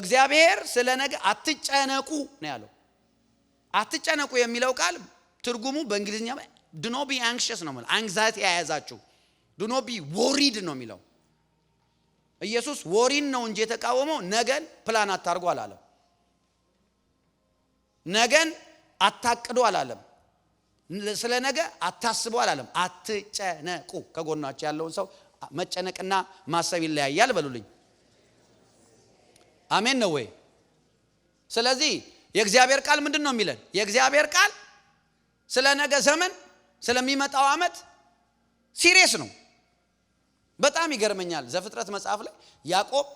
እግዚአብሔር ስለ ነገ አትጨነቁ ነው ያለው። አትጨነቁ የሚለው ቃል ትርጉሙ በእንግሊዝኛ do not be anxious ነው ማለት anxiety ያያዛችሁ do not be worried ነው የሚለው። ኢየሱስ ወሪን ነው እንጂ የተቃወመው ነገን ፕላን አታርጉ አላለም። ነገን አታቅዱ አላለም። ስለ ነገ አታስቡ አላለም። አትጨነቁ። ከጎናችሁ ያለውን ሰው መጨነቅና ማሰብ ይለያያል በሉልኝ። አሜን ነው ወይ? ስለዚህ የእግዚአብሔር ቃል ምንድነው የሚለን? የእግዚአብሔር ቃል ስለ ነገ ዘመን ስለሚመጣው አመት ሲሪየስ ነው። በጣም ይገርመኛል። ዘፍጥረት መጽሐፍ ላይ ያዕቆብ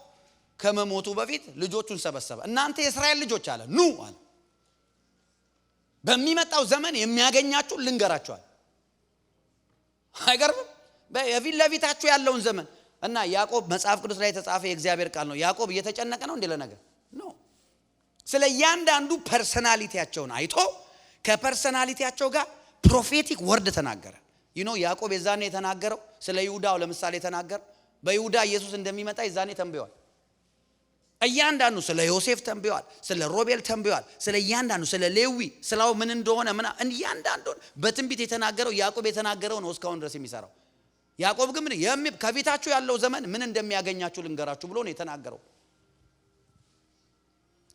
ከመሞቱ በፊት ልጆቹን ሰበሰበ። እናንተ የእስራኤል ልጆች አለ ኑ አለ በሚመጣው ዘመን የሚያገኛችሁ ልንገራችኋል። አይገርምም? በፊት ለፊታችሁ ያለውን ዘመን እና ያዕቆብ መጽሐፍ ቅዱስ ላይ የተጻፈ የእግዚአብሔር ቃል ነው። ያዕቆብ እየተጨነቀ ነው እንደ ለነገር ነው። ስለ እያንዳንዱ ፐርሰናሊቲያቸውን አይቶ ከፐርሰናሊቲያቸው ጋር ፕሮፌቲክ ወርድ ተናገረ። ያዕቆብ የዛኔ የተናገረው ስለ ይሁዳው ለምሳሌ ተናገረ። በይሁዳ ኢየሱስ እንደሚመጣ የዛኔ ተንብዮአል። እያንዳንዱ ስለ ዮሴፍ ተንብዮአል፣ ስለ ሮቤል ተንብዮአል፣ ስለ እያንዳንዱ ስለ ሌዊ ስላው ምን እንደሆነ እያንዳንዱን በትንቢት የተናገረው ያዕቆብ የተናገረው ነው እስካሁን ድረስ የሚሰራው። ያዕቆብ ግን ከፊታችሁ ያለው ዘመን ምን እንደሚያገኛችሁ ልንገራችሁ ብሎ ነው የተናገረው።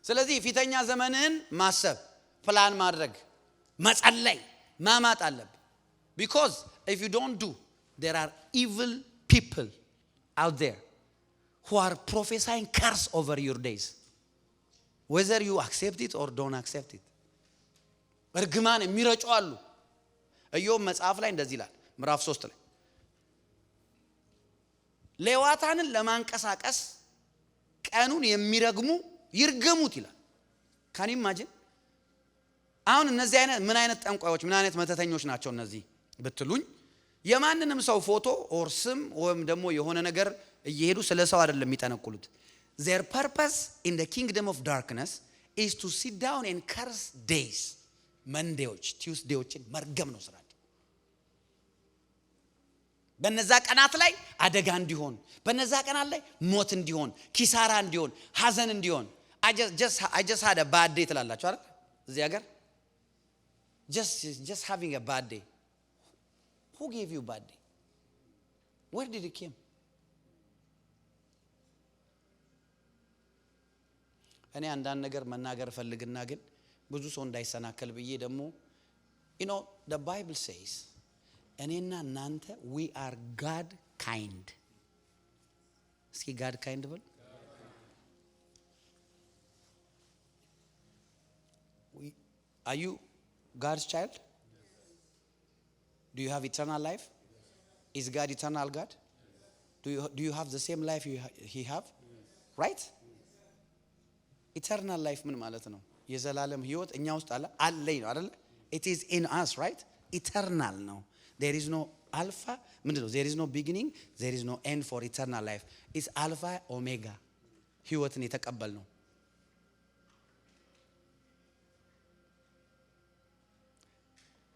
ስለዚህ ፊተኛ ዘመንን ማሰብ፣ ፕላን ማድረግ፣ መጸለይ፣ ማማጥ አለብህ። because if you don't do, there are evil people out there who are prophesying curse over your days, whether you accept it or don't accept it. እርግማን የሚረጩ አሉ። ኢዮብ መጽሐፍ ላይ እንደዚህ ይላል ምዕራፍ 3 ላይ ሌዋታንን ለማንቀሳቀስ ቀኑን የሚረግሙ ይርገሙት ይላል። ካን ኢማጂን? አሁን እነዚህ አይነት ምን አይነት ጠንቋዮች ምን አይነት መተተኞች ናቸው እነዚህ ብትሉኝ፣ የማንንም ሰው ፎቶ ኦር ስም ወይም ደግሞ የሆነ ነገር እየሄዱ ስለ ሰው አይደለም የሚጠነቁሉት። their purpose in the kingdom of darkness is to sit down and curse days, መንዴዎች ቲውስዴዎችን መርገም ነው ስራቸው። በነዛ ቀናት ላይ አደጋ እንዲሆን፣ በነዛ ቀናት ላይ ሞት እንዲሆን፣ ኪሳራ እንዲሆን፣ ሐዘን እንዲሆን I just had a bad day ትላላችሁ አይደል? እዚህ ሀገር just having a bad day. Who gave you bad day? Where did it came? እኔ አንዳንድ ነገር መናገር ፈልግና ግን ብዙ ሰው እንዳይሰናከል ብዬ ደግሞ the Bible says እኔና እናንተ we are God kind. እስኪ God kind በል። Are you God's child? Do you have eternal life? Is God eternal God? Do you have the same life he have? Right? Eternal life ምን ማለት ነው? የዘላለም ህይወት እኛ ውስጥ አለኝ ነው አይደል? It is in us, right? Eternal ነው። There is no alpha, ምንድነው? There is no beginning, there is no end for eternal life. It's alpha omega. ህይወትን የተቀበል ነው።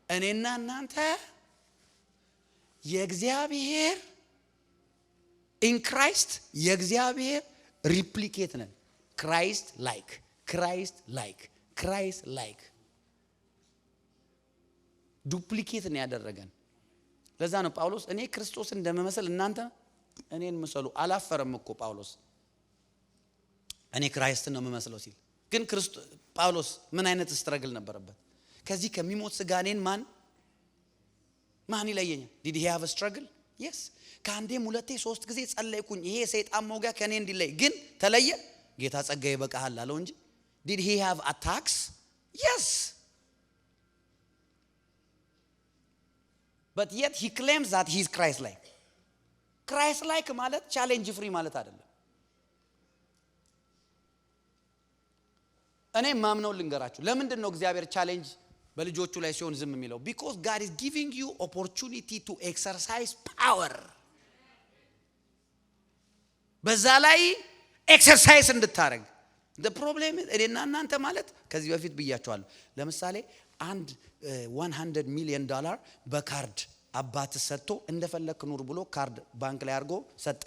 እኔና እናንተ የእግዚአብሔር in Christ የእግዚአብሔር ሪፕሊኬት ነን። Christ like ዱፕሊኬት ነው ያደረገን። ለዛ ነው ጳውሎስ እኔ ክርስቶስን እንደመመሰል እናንተ እኔን ምሰሉ አላፈረም እኮ ጳውሎስ እኔ ክራይስትን ነው የምመስለው ሲል። ግን ጳውሎስ ምን አይነት ስትራግል ነበረበት? ከዚህ ከሚሞት ስጋ እኔን ማን ይለየኛል? Did he have a struggle? Yes. ከአንዴም ሁለቴ ሶስት ጊዜ ጸለይኩኝ ይሄ ሰይጣን መውጊያ ከኔ እንዲለይ፣ ግን ተለየ። ጌታ ጸጋዬ በቃሃል አለው እንጂ Did he have attacks? Yes. But yet he claims that he is Christ-like. Christ-like ማለት ቻሌንጅ ፍሪ ማለት አይደለም። እኔ ማምነው ልንገራችሁ ለምንድን ነው እግዚአብሔር ቻሌንጅ በልጆቹ ላይ ሲሆን ዝም የሚለው? Because God is giving you opportunity to exercise power. በዛ ላይ ኤክሰርሳይዝ እንድታረግ። the problem is እኔና እናንተ ማለት ከዚህ በፊት ብያችኋለሁ። ለምሳሌ አንድ $100 million በካርድ አባት ሰጥቶ እንደፈለክ ኑር ብሎ ካርድ ባንክ ላይ አድርጎ ሰጠ።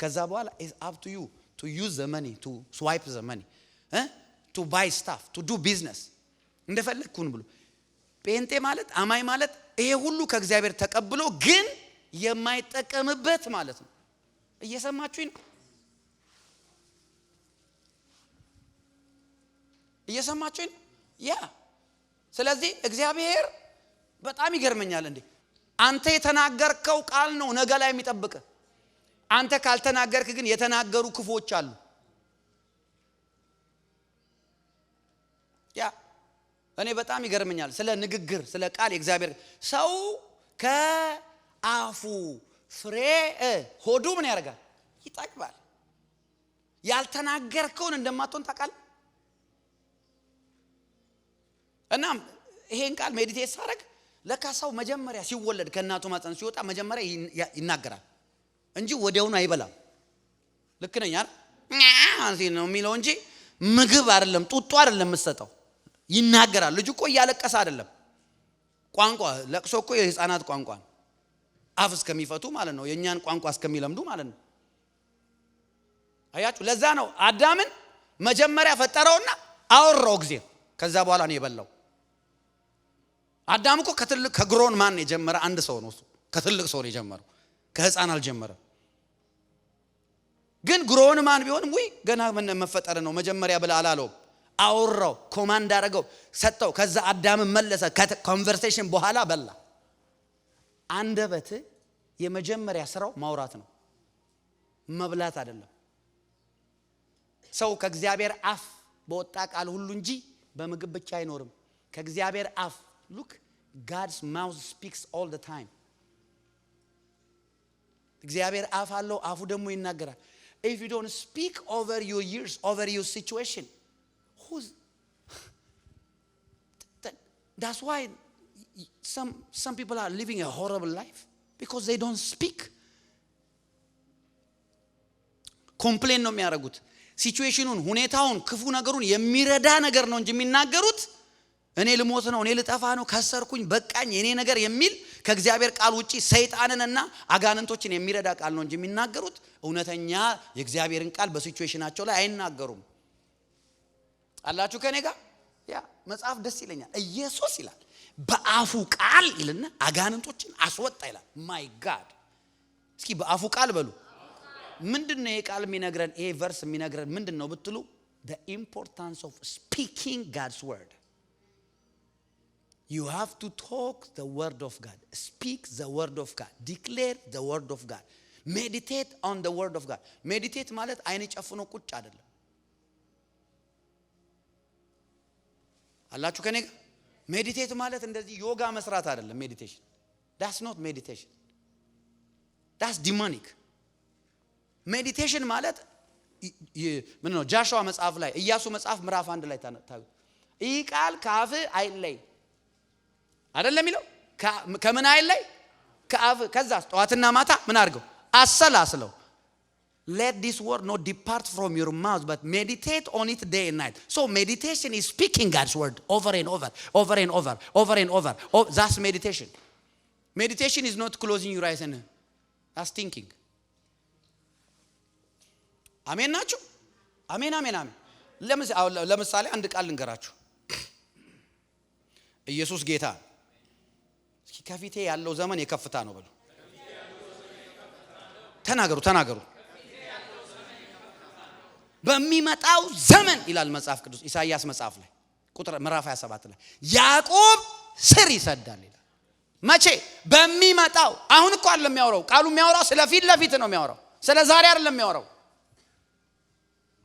ከዛ በኋላ is up to you to use the money, to swipe the money, to buy stuff, to do business እንደፈለግኩን ብሎ ጴንጤ ማለት አማኝ ማለት ይሄ ሁሉ ከእግዚአብሔር ተቀብሎ ግን የማይጠቀምበት ማለት ነው። እየሰማችሁኝ ነው? እየሰማችሁኝ? ያ ስለዚህ እግዚአብሔር በጣም ይገርመኛል እንዴ አንተ የተናገርከው ቃል ነው ነገ ላይ የሚጠብቅ አንተ ካልተናገርክ ግን የተናገሩ ክፎች አሉ። ያ እኔ በጣም ይገርመኛል ስለ ንግግር ስለ ቃል የእግዚአብሔር ሰው ከአፉ ፍሬ ሆዱ ምን ያደርጋል? ይጠግባል። ያልተናገርከውን እንደማትሆን ታውቃለህ። እናም ይሄን ቃል ሜዲቴት ሳደርግ ለካ ሰው መጀመሪያ ሲወለድ ከእናቱ ማህፀን ሲወጣ መጀመሪያ ይናገራል እንጂ ወዲያውኑ አይበላም። ልክ ነኝ አይደል? አንሲ ነው የሚለው እንጂ ምግብ አይደለም ጡጦ አይደለም መስጠው ይናገራል። ልጅ እኮ እያለቀሰ አይደለም። ቋንቋ ለቅሶ እኮ የህፃናት ቋንቋ ነው። አፍ እስከሚፈቱ ማለት ነው። የኛን ቋንቋ እስከሚለምዱ ማለት ነው። አያችሁ ለዛ ነው አዳምን መጀመሪያ ፈጠረውና አወራው ጊዜ ከዛ በኋላ ነው የበላው። አዳም እኮ ከትልቅ ከግሮን ማን የጀመረ አንድ ሰው ነው። ከትልቅ ሰው ነው የጀመረው ከህፃን አልጀመረም። ግን ግሮን ማን ቢሆንም ወይ ገና መፈጠር ነው መጀመሪያ ብለ አላለው። አወራው ኮማንድ አደረገው ሰጠው። ከዛ አዳም መለሰ ከኮንቨርሴሽን በኋላ በላ። አንደበት የመጀመሪያ ስራው ማውራት ነው መብላት አይደለም። ሰው ከእግዚአብሔር አፍ በወጣ ቃል ሁሉ እንጂ በምግብ ብቻ አይኖርም። ከእግዚአብሔር አፍ look God's mouth speaks all the time. እግዚአብሔር አፍ አለው አፉ ደግሞ ይናገራል። if you don't speak over your years over your situation that's why some people are living a horrible life because they don't speak. ኮምፕሌን ነው የሚያደርጉት ሲቹዌሽኑን ሁኔታውን ክፉ ነገሩን የሚረዳ ነገር ነው እንጂ የሚናገሩት እኔ ልሞት ነው እኔ ልጠፋ ነው ከሰርኩኝ በቃኝ የኔ ነገር የሚል ከእግዚአብሔር ቃል ውጪ ሰይጣንንና አጋንንቶችን የሚረዳ ቃል ነው እንጂ የሚናገሩት እውነተኛ የእግዚአብሔርን ቃል በሲቹዌሽናቸው ላይ አይናገሩም። አላችሁ ከኔ ጋር? ያ መጽሐፍ ደስ ይለኛል። ኢየሱስ ይላል በአፉ ቃል ይልና አጋንንቶችን አስወጣ ይላል። ማይ ጋድ እስኪ በአፉ ቃል በሉ። ምንድነው ይሄ ቃል የሚነግረን? ይሄ ቨርስ የሚነግረን ምንድነው ብትሉ the importance of speaking God's word. You have to talk the word of God. Speak the word of God. Declare the word of God. Meditate on the word of God. Meditate ማለት አይን ጨፍኖ ቁጭ አይደለም። አላችሁ ከኔ ጋር? ሜዲቴት ማለት እንደዚህ ዮጋ መስራት አይደለም። ሜዲቴሽን that's not meditation. That's demonic. ሜዲቴሽን ማለት ምን ነው? ጃሽዋ መጽሐፍ ላይ ኢያሱ መጽሐፍ ምዕራፍ 1 ላይ ታዩ። ይህ ቃል ከአፍ አይለይ አይደለም የሚለው ከምን አይለይ ከአፍ ከዛ ጠዋትና ማታ ምን አድርገው አሰላስለው let this word not depart from your mouth but meditate on it day and night. So meditation is speaking God's word over and over and over. That's meditation. Meditation is not closing your eyes and that's thinking. አሜን ናችሁ? አሜን አሜን አሜን። ለምሳሌ አንድ ቃል ልንገራችሁ። ኢየሱስ ጌታ። እስኪ ከፊቴ ያለው ዘመን የከፍታ ነው በሉ። ተናገሩ። በሚመጣው ዘመን ይላል መጽሐፍ ቅዱስ ኢሳይያስ መጽሐፍ ላይ ቁጥር ምዕራፍ 27 ላይ ያዕቆብ ስር ይሰዳል ይላል። መቼ? በሚመጣው። አሁን እኮ አይደለም የሚያወራው ቃሉ የሚያወራው ስለ ፊት ለፊት ነው የሚያወራው። ስለ ዛሬ አይደለም የሚያወራው።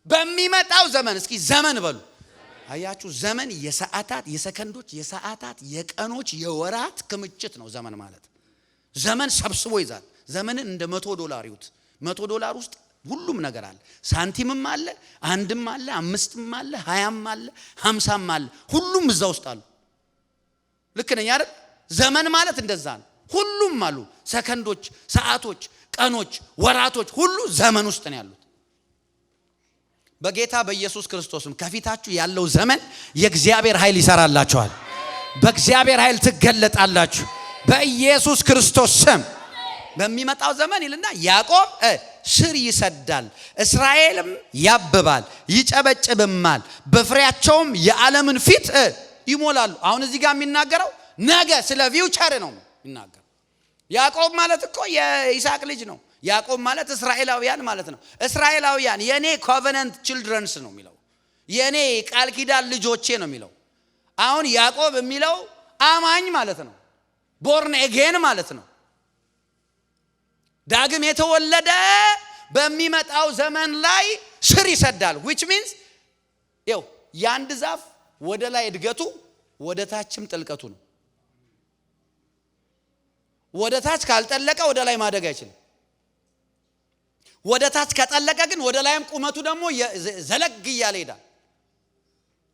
በሚመጣው ዘመን። እስኪ ዘመን በሉ። አያችሁ ዘመን የሰዓታት የሰከንዶች የሰዓታት የቀኖች የወራት ክምችት ነው ዘመን ማለት። ዘመን ሰብስቦ ይዛል። ዘመንን እንደ $100 ይዩት። $100 ውስጥ ሁሉም ነገር አለ። ሳንቲምም አለ፣ አንድም አለ፣ አምስትም አለ፣ 20ም አለ፣ 50ም አለ። ሁሉም እዛ ውስጥ አሉ። ልክ ነኝ አይደል? ዘመን ማለት እንደዛ ነው። ሁሉም አሉ። ሰከንዶች፣ ሰዓቶች፣ ቀኖች፣ ወራቶች ሁሉ ዘመን ውስጥ ነው ያሉት። በጌታ በኢየሱስ ክርስቶስም ከፊታችሁ ያለው ዘመን የእግዚአብሔር ኃይል ይሰራላችኋል። በእግዚአብሔር ኃይል ትገለጣላችሁ በኢየሱስ ክርስቶስ ስም። በሚመጣው ዘመን ይልና ያዕቆብ ስር ይሰዳል፣ እስራኤልም ያብባል ይጨበጭብማል፣ በፍሬያቸውም የዓለምን ፊት ይሞላሉ። አሁን እዚህ ጋር የሚናገረው ነገ ስለ ፊውቸር ነው የሚናገረው። ያዕቆብ ማለት እኮ የይስሐቅ ልጅ ነው። ያዕቆብ ማለት እስራኤላውያን ማለት ነው። እስራኤላውያን የኔ ኮቨነንት ችልድረንስ ነው የሚለው፣ የኔ ቃል ኪዳን ልጆቼ ነው የሚለው። አሁን ያዕቆብ የሚለው አማኝ ማለት ነው። ቦርን ኤጌን ማለት ነው። ዳግም የተወለደ በሚመጣው ዘመን ላይ ስር ይሰዳል። which means ይኸው የአንድ ዛፍ ወደ ላይ እድገቱ ወደ ታችም ጥልቀቱ ነው። ወደ ታች ካልጠለቀ ወደ ላይ ማደግ አይችልም። ወደ ታች ከጠለቀ ግን ወደ ላይም ቁመቱ ደግሞ ዘለግ እያለ ይሄዳል።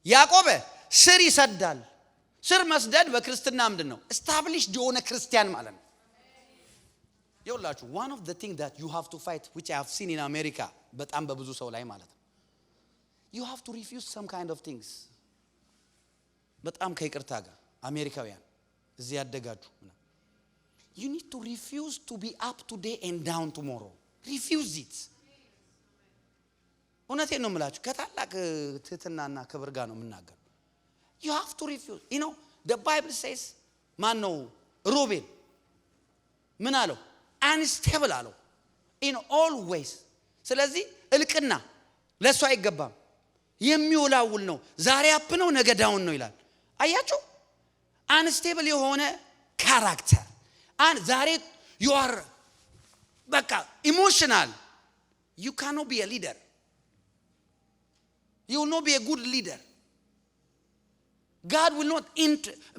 ያዕቆብ ስር ይሰዳል። ስር መስደድ በክርስትና ምንድን ነው? established የሆነ ክርስቲያን ማለት ነው። ይኸውላችሁ one of the things that you have to fight, which I have seen in America በጣም በብዙ ሰው ላይ ማለት ነው, you have to refuse some kind of things. በጣም ከይቅርታ ጋር አሜሪካውያን እዚህ ያደጋችሁ you need to refuse to be up today and down tomorrow. refuse it. እውነቴን ነው የምላችሁ ከታላቅ ትህትናና ክብር ጋር ነው የምናገር። you have to refuse. you know the Bible says ማን ነው ሮቤል ምን አለው? unstable አለው in all ways. ስለዚህ እልቅና ለሱ አይገባም፣ የሚወላውል ነው። ዛሬ አፕ ነው ነገ ዳውን ነው ይላል። አያችሁ unstable የሆነ ካራክተር ዛሬ you are በቃ emotional, you cannot be a leader, you will not be a good leader. God will not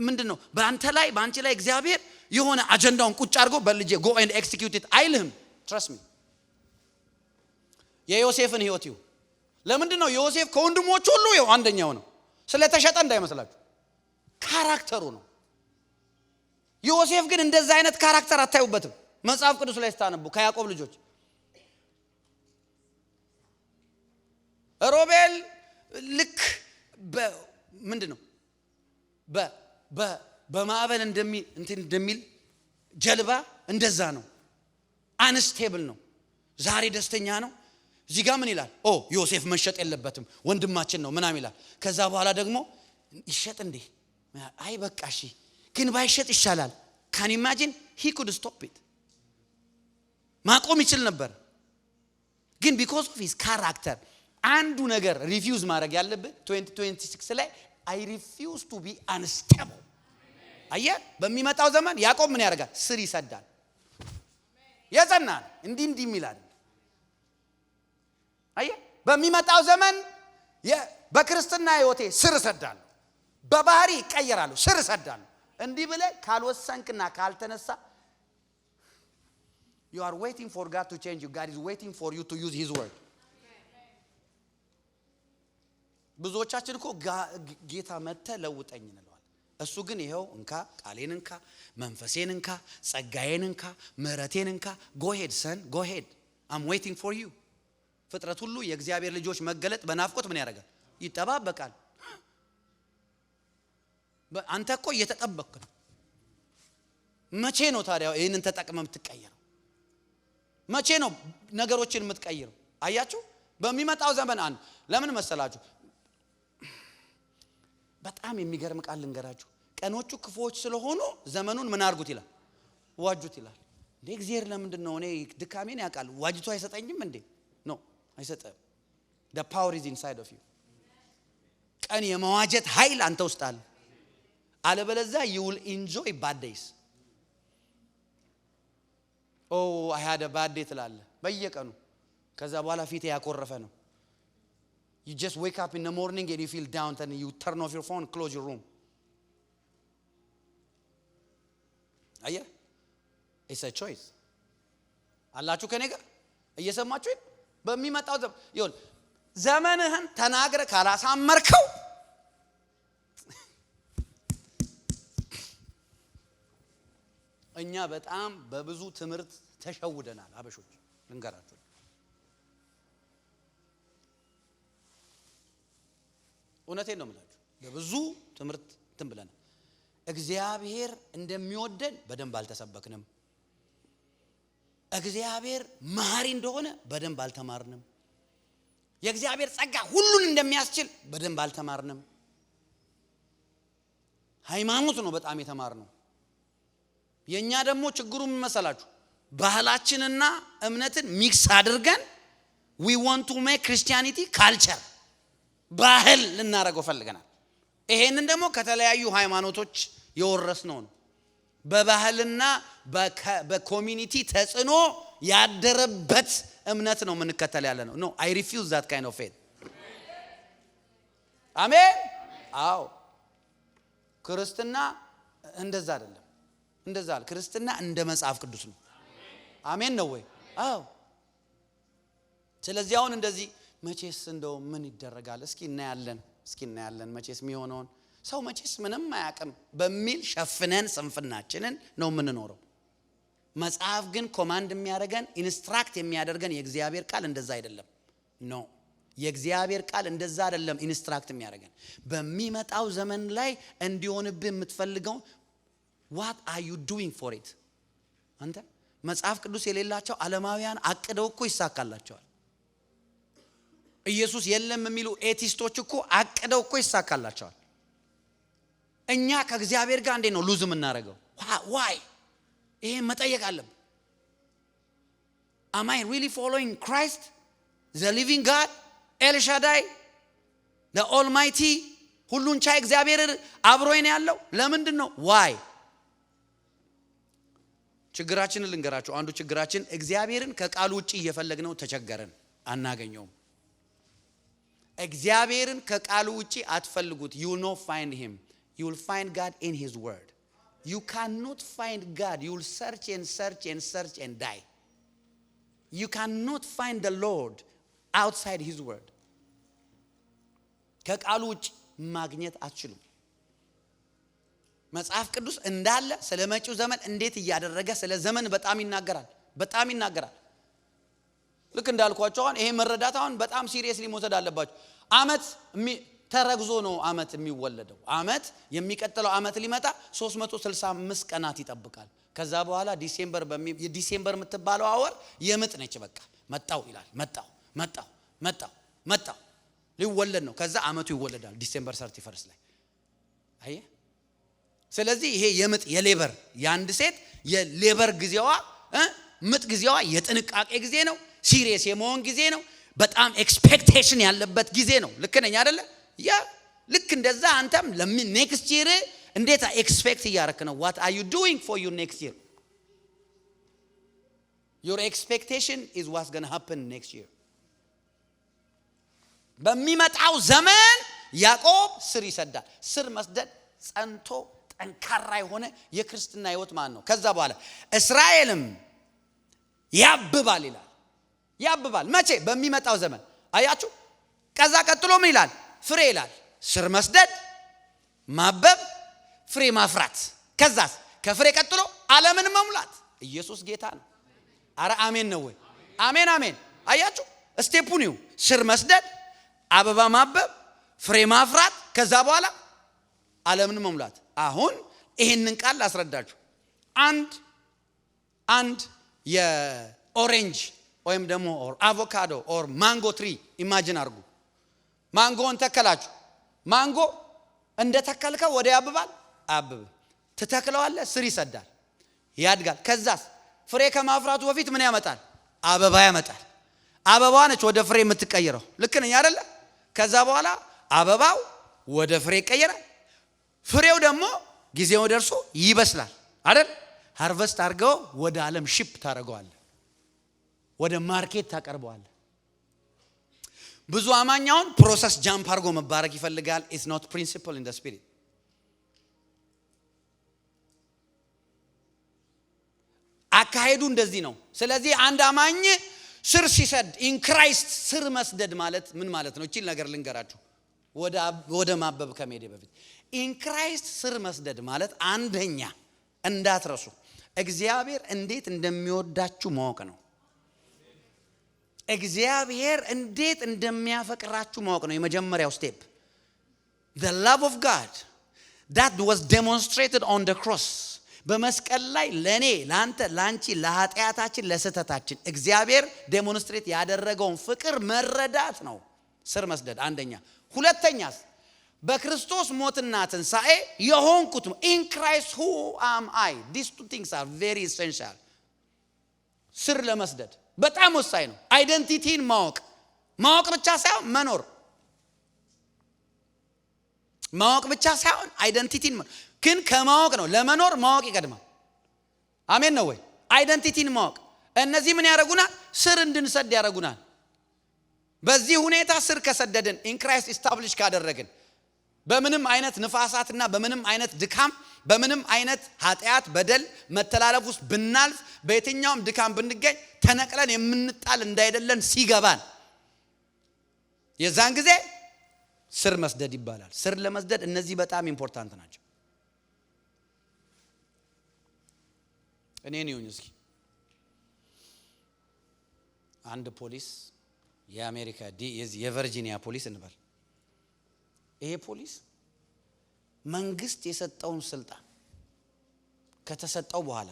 ምንድነው በአንተ ላይ በአንቺ ላይ እግዚአብሔር የሆነ አጀንዳውን ቁጭ አድርጎ በልጄ go and execute it አይልህም። trust me. የዮሴፍን ህይወት ይሁ ለምንድነው ዮሴፍ ከወንድሞቹ ሁሉ ይው አንደኛው ነው? ስለተሸጠ እንዳይመስላችሁ ካራክተሩ ነው። ዮሴፍ ግን እንደዛ አይነት ካራክተር አታዩበትም መጽሐፍ ቅዱስ ላይ ስታነቡ ከያዕቆብ ልጆች። ሮቤል ልክ ምንድነው በማዕበል እንደሚል ጀልባ እንደዛ ነው። አንስቴብል ነው። ዛሬ ደስተኛ ነው። እዚህ ጋር ምን ይላል? ዮሴፍ መሸጥ የለበትም ወንድማችን ነው ምናምን ይላል። ከዛ በኋላ ደግሞ ይሸጥ እንዴ? አይ በቃ እሺ ግን ባይሸጥ ይሻላል። can you imagine? he could stop it. ማቆም ይችል ነበር። ግን because of his character አንዱ ነገር ሪፊውዝ ማድረግ ያለበት 2026 ላይ I refuse to be unstable. አየ በሚመጣው ዘመን ያዕቆብ ምን ያደርጋል? ስር ይሰዳል። የጸና እንዲህ ይላል። አየ በሚመጣው ዘመን በክርስትና ህይወቴ ስር እሰዳለሁ፣ በባህሪ እቀየራለሁ፣ ስር እሰዳለሁ። እንዲህ ብለህ ካልወሰንክና ካልተነሳ you are waiting for God to change you. God is waiting for you to use his word. ብዙዎቻችን እኮ ጌታ መጥተ ለውጠኝ እንለዋለን። እሱ ግን ይሄው እንካ ቃሌን እንካ መንፈሴን እንካ ጸጋዬን እንካ ምህረቴን እንካ go ahead son go ahead I'm waiting for you. ፍጥረት ሁሉ የእግዚአብሔር ልጆች መገለጥ በናፍቆት ምን ያደርጋል? ይጠባበቃል። አንተ እኮ እየተጠበቅክ ነው። መቼ ነው ታዲያ ይሄንን ተጠቅመህ የምትቀየረው? መቼ ነው ነገሮችን የምትቀይረው? አያችሁ በሚመጣው ዘመን ለምን መሰላችሁ? በጣም የሚገርም ቃል ልንገራችሁ። ቀኖቹ ክፉዎች ስለሆኑ ዘመኑን ምን አርጉት ይላል? ዋጁት ይላል። እንዴ እግዚአብሔር ለምንድን ነው እኔ ድካሜን ያውቃል ዋጅቶ አይሰጠኝም እንዴ? ኖ አይሰጠም። the power is inside of you. ቀን የመዋጀት ኃይል አንተ ውስጥ አለ። አለበለዚያ you will enjoy bad days. I had a bad day ትላለህ በየቀኑ። ከዛ በኋላ ፊቴ ያኮረፈ ነው። You just wake up in the morning and you feel down and you turn off your phone, close your room. አየህ it's a choice. አላችሁ ከኔ ጋር እየሰማችሁ? በሚመጣው ዘመንህን ተናግረ ካላሳመርከው እኛ በጣም በብዙ ትምህርት ተሸውደናል አበሾች። ልንገራችሁ እውነቴን ነው የምላችሁ። በብዙ ትምህርት ብለናል። እግዚአብሔር እንደሚወደን በደንብ አልተሰበክንም። እግዚአብሔር መሐሪ እንደሆነ በደንብ አልተማርንም። የእግዚአብሔር ጸጋ ሁሉን እንደሚያስችል በደንብ አልተማርንም። ሃይማኖት ነው በጣም የተማርነው። የኛ ደግሞ ችግሩ ምን መሰላችሁ? ባህላችንና እምነትን ሚክስ አድርገን we want to make Christianity culture ባህል ልናረገው ፈልገናል። ይሄንን ደግሞ ከተለያዩ ሃይማኖቶች የወረስነው ነው። በባህልና በኮሚኒቲ ተጽዕኖ ያደረበት እምነት ነው ምንከተል ያለ ነው። No, I refuse that kind of faith. አሜን። አዎ ክርስትና እንደዛ አይደለም። እንደዛ ክርስትና እንደ መጽሐፍ ቅዱስ ነው። አሜን ነው ወይ? አዎ። ስለዚህ አሁን እንደዚህ መቼስ እንደው ምን ይደረጋል እስኪ እናያለን መቼስ የሚሆነውን ሰው መቼስ ምንም አያውቅም በሚል ሸፍነን ስንፍናችንን ነው የምንኖረው። መጽሐፍ ግን ኮማንድ የሚያደርገን ኢንስትራክት የሚያደርገን የእግዚአብሔር ቃል እንደዛ አይደለም። ኖ የእግዚአብሔር ቃል እንደዛ አይደለም ኢንስትራክት የሚያደርገን። በሚመጣው ዘመን ላይ እንዲሆንብህ የምትፈልገው what are you doing for it? አንተ መጽሐፍ ቅዱስ የሌላቸው ዓለማውያን አቅደው እኮ ይሳካላቸዋል። ኢየሱስ የለም የሚሉ ኤቲስቶች እኮ አቅደው እኮ ይሳካላቸዋል። እኛ ከእግዚአብሔር ጋር እንዴት ነው ሉዝ የምናደርገው? why ይሄ መጠየቅ አለብን። am I really following Christ, the living God, El Shaddai, the Almighty? ሁሉን ቻይ እግዚአብሔር አብሮኝ ነው ያለው። ለምንድን ነው why? ችግራችንን ልንገራችሁ። አንዱ ችግራችን እግዚአብሔርን ከቃሉ ውጪ እየፈለግነው ተቸገረን፣ አናገኘውም። እግዚአብሔርን ከቃሉ ውጪ አትፈልጉት። you will not find him. You will find God in his word. You cannot find God. You will search and search and search and die. You cannot find the Lord outside his word. ከቃሉ ውጪ ማግኘት አትችሉም። መጽሐፍ ቅዱስ እንዳለ ስለ መጪው ዘመን እንዴት እያደረገ ስለ ዘመን በጣም ይናገራል። ልክ እንዳልኳችሁ አሁን ይሄ መረዳት አሁን በጣም ሲሪየስሊ መውሰድ አለባችሁ። አመት ተረግዞ ነው አመት የሚወለደው። አመት የሚቀጥለው አመት ሊመጣ 365 ቀናት ይጠብቃል። ከዛ በኋላ ዲሴምበር የምትባለው ወር የምጥ ነች። በቃ መጣው ይላል። መጣው ሊወለድ ነው። ከዛ አመቱ ይወለዳል ዲሴምበር 31 ላይ አየ። ስለዚህ ይሄ የምጥ የሌበር የአንድ ሴት የሌበር ጊዜዋ ምጥ ጊዜዋ የጥንቃቄ ጊዜ ነው። ሲሪየስ የመሆን ጊዜ ነው። በጣም ኤክስፔክቴሽን ያለበት ጊዜ ነው። ልክ ነኝ አይደለ? ያ ልክ እንደዛ አንተም ኔክስት ይር እንዴት ኤክስፔክት እያረክ ነው? what are you doing for your next year? your expectation is what's going to happen next year. በሚመጣው ዘመን ያዕቆብ ስር ይሰዳል። ስር መስደድ ጸንቶ ጠንካራ የሆነ የክርስትና ህይወት ማለት ነው። ከዛ በኋላ እስራኤልም ያብባል ይላል። ያብባል መቼ? በሚመጣው ዘመን። አያችሁ። ከዛ ቀጥሎ ምን ይላል? ፍሬ ይላል። ስር መስደድ፣ ማበብ፣ ፍሬ ማፍራት። ከዛስ ከፍሬ ቀጥሎ ዓለምን መሙላት። ኢየሱስ ጌታ ነው። አረ አሜን ነው ወይ? አሜን አሜን። አያችሁ ስቴፑን ይው። ስር መስደድ፣ አበባ ማበብ፣ ፍሬ ማፍራት፣ ከዛ በኋላ ዓለምን መሙላት። አሁን ይሄንን ቃል አስረዳችሁ። አንድ የኦሬንጅ ወይም ደግሞ አቮካዶ ኦር ማንጎ ትሪ ኢማጂን አድርጉ። ማንጎን ተከላችሁ። ማንጎ እንደ ተከልከው ወደ ያብባል? አብብ ትተክለዋለህ፣ ስር ይሰዳል፣ ያድጋል። ከዛስ ፍሬ ከማፍራቱ በፊት ምን ያመጣል? አበባ ያመጣል። አበባ ነች ወደ ፍሬ የምትቀየረው። ልክ ነኝ አይደለ? ከዛ በኋላ አበባው ወደ ፍሬ ይቀየራል። ፍሬው ደግሞ ጊዜው ደርሶ ይበስላል አይደል? ሃርቨስት አድርገው ወደ ዓለም ሺፕ ታደርገዋለህ፣ ወደ ማርኬት ታቀርበዋለህ። ብዙ አማኛውን ፕሮሰስ ጃምፕ አድርጎ መባረክ ይፈልጋል። it's not principle in the spirit. አካሄዱ እንደዚህ ነው። ስለዚህ አንድ አማኝ ስር ሲሰድ ኢን ክራይስት ስር መስደድ ማለት ምን ማለት ነው? እቺ ነገር ልንገራችሁ ወደ ማበብ ከመሄዴ በፊት ኢን ክራይስት ስር መስደድ ማለት አንደኛ እንዳትረሱ እግዚአብሔር እንዴት እንደሚወዳችሁ ማወቅ ነው። እግዚአብሔር እንዴት እንደሚያፈቅራችሁ ማወቅ ነው የመጀመሪያው ስቴፕ። the love of God that was demonstrated on the cross በመስቀል ላይ ለኔ ላንተ ላንቺ ለኃጢአታችን ለስተታችን እግዚአብሔር ዴሞንስትሬት ያደረገውን ፍቅር መረዳት ነው ስር መስደድ አንደኛ። ሁለተኛስ በክርስቶስ ሞትና ትንሣኤ የሆንኩት in Christ who am I. These two things are very essential. ስር ለመስደድ በጣም ወሳኝ ነው። አይደንቲቲን ማወቅ ብቻ ሳይሆን መኖር። ማወቅ ብቻ ሳይሆን አይደንቲቲን ግን ከማወቅ ነው ለመኖር ማወቅ ይቀድማል። አሜን ነው ወይ? አይደንቲቲን ማወቅ እነዚህ ምን ያደርጉናል? ስር እንድንሰድ ያደርጉናል። በዚህ ሁኔታ ስር ከሰደድን in Christ establish ካደረግን በምንም አይነት ንፋሳትና በምንም አይነት ድካም በምንም አይነት ኃጢአት በደል መተላለፍ ውስጥ ብናልፍ በየትኛውም ድካም ብንገኝ ተነቅለን የምንጣል እንዳይደለን ሲገባን የዛን ጊዜ ስር መስደድ ይባላል። ስር ለመስደድ እነዚህ በጣም ኢምፖርታንት ናቸው። እኔን ይሁን እስኪ አንድ ፖሊስ የአሜሪካ የቨርጂኒያ ፖሊስ እንበል። ይሄ ፖሊስ መንግስት የሰጠውን ስልጣን ከተሰጠው በኋላ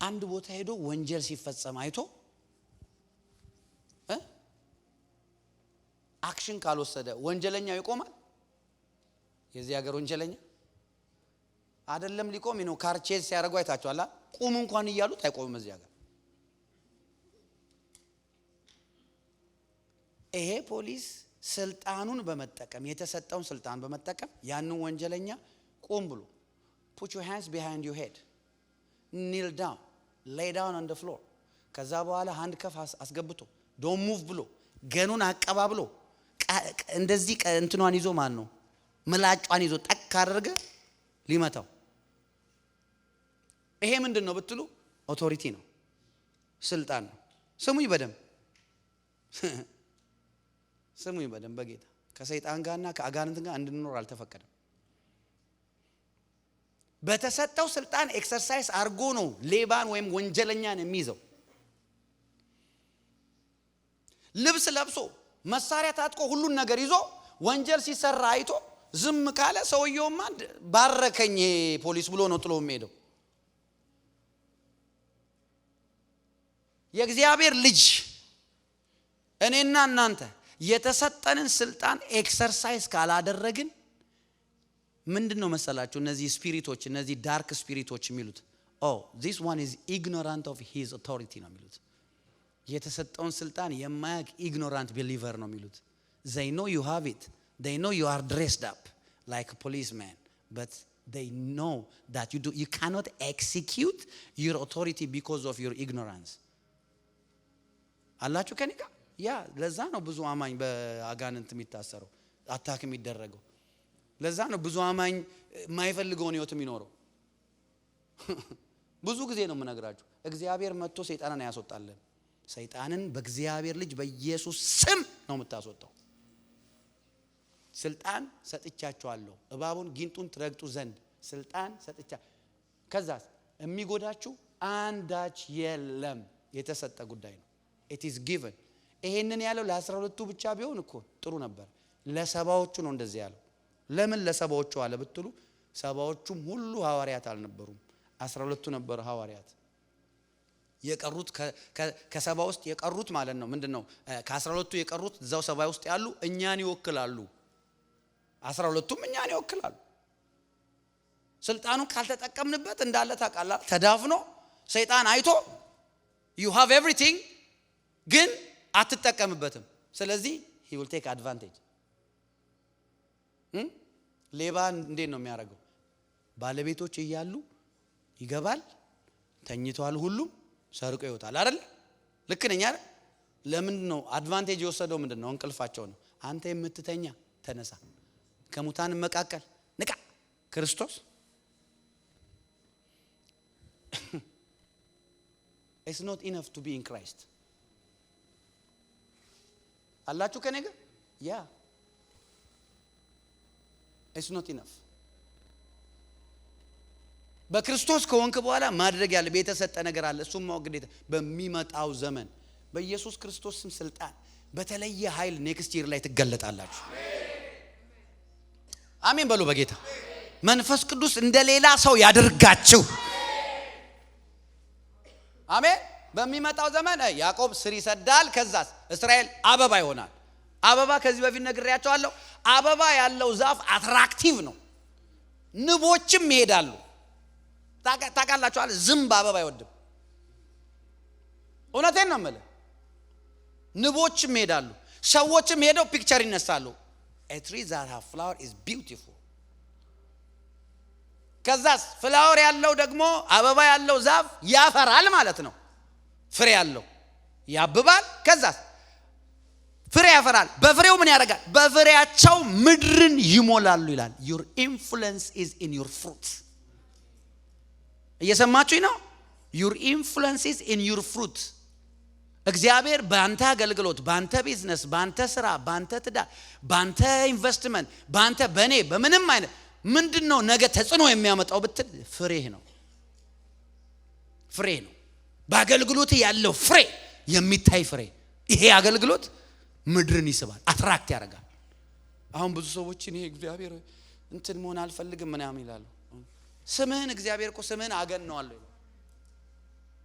አንድ ቦታ ሄዶ ወንጀል ሲፈጸም አይቶ አክሽን ካልወሰደ ወንጀለኛው ይቆማል? የዚህ ሀገር ወንጀለኛ አይደለም ሊቆም ነው። ካርቼዝ ሲያደርጉ አይታችኋል። ቁም እንኳን እያሉት አይቆምም እዚህ ሀገር። ይሄ ፖሊስ ስልጣኑን በመጠቀም የተሰጠውን ስልጣን በመጠቀም ያንን ወንጀለኛ ቁም ብሎ put your hands behind your head, kneel down, lay down on the floor ከዛ በኋላ ሃንድ ከፍ አስገብቶ don't move ብሎ ገኑን አቀባብሎ እንደዚህ እንትኗን ይዞ ማን ነው ምላጯን ይዞ ጠቅ አድርገ ሊመታው። ይሄ ምንድነው ብትሉ ኦቶሪቲ ነው፣ ስልጣን ነው። ስሙኝ በደም በጌታ ከሰይጣን ጋርና ከአጋንንት ጋር እንድንኖር አልተፈቀደም። በተሰጠው ስልጣን ኤክሰርሳይዝ አርጎ ነው ሌባን ወይም ወንጀለኛን የሚይዘው። ልብስ ለብሶ መሳሪያ ታጥቆ ሁሉን ነገር ይዞ ወንጀል ሲሰራ አይቶ ዝም ካለ ሰውየውማ ባረከኝ ፖሊስ ብሎ ነው ጥሎ የሚሄደው። የእግዚአብሔር ልጅ እኔና እናንተ የተሰጠንን ስልጣን ኤክሰርሳይዝ ካላደረግን ምንድነው መሰላችሁ እነዚህ ስፒሪቶች እነዚህ ዳርክ ስፒሪቶች የሚሉት this one is ignorant of his authority ነው የሚሉት። የተሰጠውን ስልጣን የማያውቅ ignorant believer ነው የሚሉት። they know you have it, they know you are dressed up like a policeman, but they know that you cannot execute your authority because of your ignorance. አላችሁ ከኔ ጋር? ያ ለዛ ነው ብዙ አማኝ በአጋንንት የሚታሰረው አታክ የሚደረገው። ለዛ ነው ብዙ አማኝ የማይፈልገውን ህይወት የሚኖረው። ብዙ ጊዜ ነው የምነግራችሁ እግዚአብሔር መጥቶ ሰይጣንን ያስወጣልን። ሰይጣንን በእግዚአብሔር ልጅ በኢየሱስ ስም ነው የምታስወጣው። ስልጣን ሰጥቻችኋለሁ እባቡን ጊንጡን ትረግጡ ዘንድ ስልጣን ሰጥቻ። ከዛስ የሚጎዳችሁ አንዳች የለም። የተሰጠ ጉዳይ ነው። it is given። ይሄንን ያለው ለ12ቱ ብቻ ቢሆን እኮ ጥሩ ነበር። ለሰባዎቹ ነው እንደዚህ ያለው። ለምን ለሰባዎቹ አለ ብትሉ ሰባዎቹም ሁሉ ሐዋርያት አልነበሩም። 12ቱ ነበሩ ሐዋርያት። የቀሩት ከሰባ ውስጥ የቀሩት ማለት ነው ምንድነው? ከ12ቱ የቀሩት እዛው ሰባ ውስጥ ያሉ እኛን ይወክላሉ። 12ቱም እኛን ይወክላሉ። ስልጣኑን ካልተጠቀምንበት እንዳለ ታውቃለህ ተዳፍኖ ሰይጣን አይቶ you have everything ግን አትጠቀምበትም። ስለዚህ he will take advantage። ሌባን እንዴት ነው የሚያደርገው? ባለቤቶች እያሉ ይገባል፣ ተኝቷል፣ ሁሉም ሰርቆ ይወጣል አይደል? ልክ ነኝ አይደል? ለምን ነው አድቫንቴጅ የወሰደው? ምንድነው? እንቅልፋቸው ነው። አንተ የምትተኛ ተነሳ፣ ከሙታን መካከል ንቃ። ክርስቶስ it's not enough to be in Christ። አላችሁ ከኔ ጋር? ያ it's not enough። በክርስቶስ ከሆንክ በኋላ ማድረግ ያለ የተሰጠ ነገር አለ። እሱም ማወቅ ግዴታ። በሚመጣው ዘመን በኢየሱስ ክርስቶስ ስም ስልጣን በተለየ ኃይል ኔክስት ይር ላይ ትገለጣላችሁ። አሜን በሉ በጌታ። መንፈስ ቅዱስ እንደሌላ ሰው ያድርጋችሁ። አሜን። በሚመጣው ዘመን ያዕቆብ ስር ይሰዳል፣ ከዛስ እስራኤል አበባ ይሆናል። አበባ ከዚህ በፊት ነግሬያቸዋለሁ። አበባ ያለው ዛፍ አትራክቲቭ ነው። ንቦችም ይሄዳሉ። ታውቃላችሁ አይደል? ዝንብ አበባ አይወድም። እውነቴን ነው የምልህ። ንቦችም ይሄዳሉ፣ ሰዎችም ሄደው ፒክቸር ይነሳሉ። a tree that have flower is beautiful። ከዛስ ፍላወር ያለው ደግሞ አበባ ያለው ዛፍ ያፈራል ማለት ነው። ፍሬ ያለው ያብባል፣ ከዛስ ፍሬ ያፈራል። በፍሬው ምን ያደርጋል? በፍሬያቸው ምድርን ይሞላሉ ይላል። your influence is in your fruit። እየሰማችሁኝ ነው? your influence is in your fruit። እግዚአብሔር በአንተ አገልግሎት፣ በአንተ ቢዝነስ፣ በአንተ ስራ፣ በአንተ ትዳር፣ በአንተ ኢንቨስትመንት፣ በአንተ በኔ በምንም አይነት ምንድነው ነገ ተጽዕኖ የሚያመጣው ብትል ፍሬህ ነው። ፍሬ ነው። በአገልግሎት ያለው ፍሬ የሚታይ ፍሬ። ይሄ አገልግሎት ምድርን ይስባል፣ አትራክት ያደርጋል። አሁን ብዙ ሰዎች እኔ እግዚአብሔር እንትን መሆን አልፈልግም ምናምን ይላሉ። ስምህን እግዚአብሔር እኮ ስምህን አገነዋለሁ ይላል፣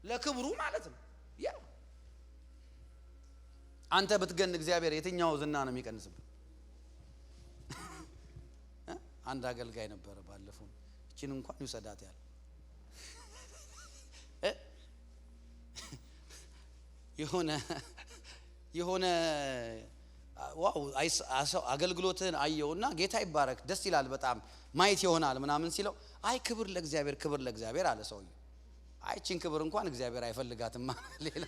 ለክብሩ ማለት ነው። ያ አንተ ብትገን እግዚአብሔር የትኛው ዝና ነው የሚቀንስብህ? አንድ አገልጋይ ነበር ባለፈው፣ እቺን እንኳን ይሰዳት ያለ የሆነ ዋው አገልግሎትን አየውና ጌታ ይባረክ ደስ ይላል በጣም ማየት ይሆናል ምናምን ሲለው አይ ክብር ለእግዚአብሔር አለ ሰውዬው። አይ እቺን ክብር እንኳን እግዚአብሔር አይፈልጋትም ሌላ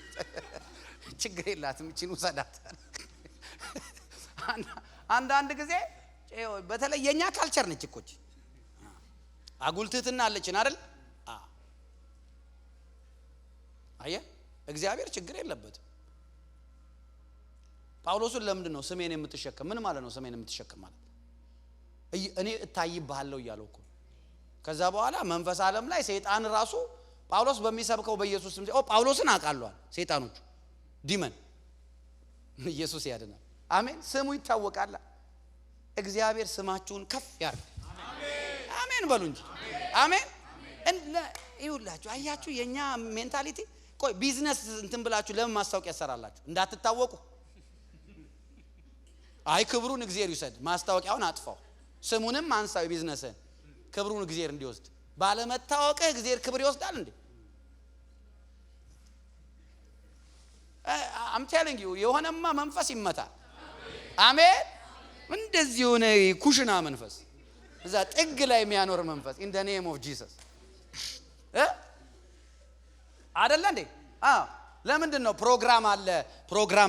ችግር የላትም እቺን ውሰዳት። አንዳንድ ጊዜ በተለይ የኛ ካልቸር ነች እኮ አጉልትትና አለችን አይደል? አየ እግዚአብሔር ችግር የለበትም። ጳውሎስን ለምንድን ነው ስሜን የምትሸከም? ምን ማለት ነው ስሜን የምትሸከም ማለት? እኔ እታይብሃለሁ እያለው እኮ። ከዛ በኋላ መንፈስ ዓለም ላይ ሰይጣን ራሱ ጳውሎስ በሚሰብከው በኢየሱስ ስም ጳውሎስን አቃሏል ሰይጣኖቹ ዲመን። ኢየሱስ ያድናል። አሜን። ስሙ ይታወቃል። እግዚአብሔር ስማችሁን ከፍ ያርግ። አሜን አሜን በሉ እንጂ አሜን። ይሁላችሁ አያችሁ የኛ ሜንታሊቲ። ቆይ ቢዝነስ እንትን ብላችሁ ለምን ማስታወቂያ ያሰራላችሁ? እንዳትታወቁ። አይ ክብሩን እግዚአብሔር ይወስድ። ማስታወቂያውን አጥፋው፣ ስሙንም አንሳው። ቢዝነስን ክብሩን እግዚአብሔር እንዲወስድ ባለመታወቅህ እግዚአብሔር ክብር ይወስዳል እንዴ? I'm telling you የሆነማ መንፈስ ይመታ። አሜን። እንደዚህ የሆነ ኩሽና መንፈስ እዛ ጥግ ላይ የሚያኖር መንፈስ in the name of Jesus አይደለ እንዴ? ለምንድን ነው ፕሮግራም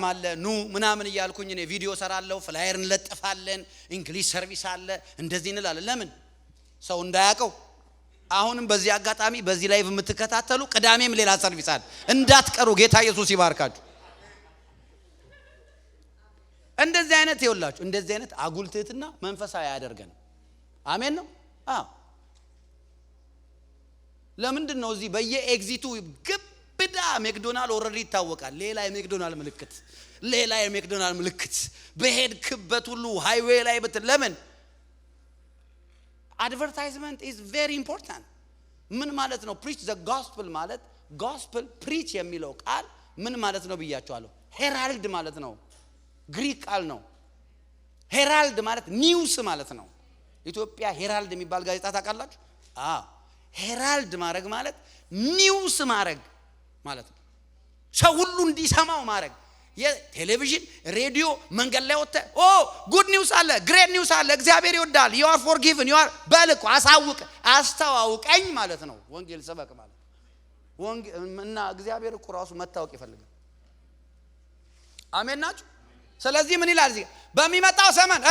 አለ ኑ ምናምን እያልኩኝ እኔ ቪዲዮ ሰራለሁ፣ ፍላየር እንለጥፋለን፣ እንግሊዝ ሰርቪስ አለ፣ እንደዚህ እንላለን። ለምን? ሰው እንዳያቀው። አሁንም በዚህ አጋጣሚ በዚህ ላይቭ የምትከታተሉ ቅዳሜም ሌላ ሰርቪስ አለ፣ እንዳትቀሩ። ጌታ ኢየሱስ ይባርካችሁ። እንደዚህ አይነት ይውላችሁ፣ እንደዚህ አይነት አጉልትትና መንፈሳዊ ያደርገን። አሜን ነው። ለምንድን ነው እዚህ በየኤግዚቱ ግብዳ ሜክዶናልድ ኦልሬዲ ይታወቃል። ሌላ የሜክዶናልድ ምልክት በሄድክበት ሁሉ ሃይዌይ ላይ ለምን? አድቨርታይዝመንት ኢዝ ቬሪ ኢምፖርታንት። ምን ማለት ነው? ፕሪች ዘ ጎስፕል ማለት ጎስፕል ፕሪች የሚለው ቃል ምን ማለት ነው ብያችኋለሁ። ሄራልድ ማለት ነው። ግሪክ ቃል ነው። ሄራልድ ማለት ኒውስ ማለት ነው። ኢትዮጵያ ሄራልድ የሚባል ጋዜጣ ታውቃላችሁ? ሄራልድ ማድረግ ማለት ኒውስ ማድረግ ማለት ነው። ሰው ሁሉ እንዲሰማው ማድረግ። የቴሌቪዥን ሬዲዮ መንገድ ላይ ወጥተ ጉድ ኒውስ አለ፣ ግሬት ኒውስ አለ፣ እግዚአብሔር ይወዳል፣ you are forgiven, you are በልኩ አስተዋውቀኝ ማለት ነው። ወንጌል ሰበክ ማለት እና እግዚአብሔር እኮ ራሱ መታወቅ ይፈልጋል። አሜን ናችሁ? ስለዚህ ምን ይላል እዚህ በሚመጣው ዘመን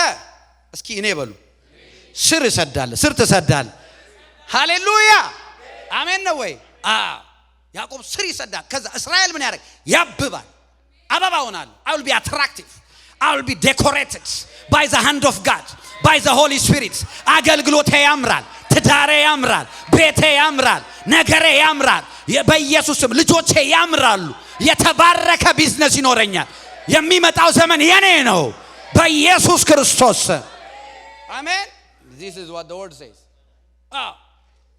እስኪ እኔ በሉ ስር ትሰዳለህ። ሃሌሉያ አሜን ነው ወይ? ያዕቆብ ስር ይሰዳል። ከዛ እስራኤል ምን ያደርግ? ያብባል፣ አበባ ይሆናል። I will be attractive, I will be decorated by the hand of God, by the Holy Spirit። አገልግሎቴ ያምራል፣ ትዳሬ ያምራል፣ ቤቴ ያምራል፣ ነገሬ ያምራል። በኢየሱስም ልጆቼ ያምራሉ። የተባረከ ቢዝነስ ይኖረኛል። የሚመጣው ዘመን የኔ ነው በኢየሱስ ክርስቶስ። አሜን። This is what the word says።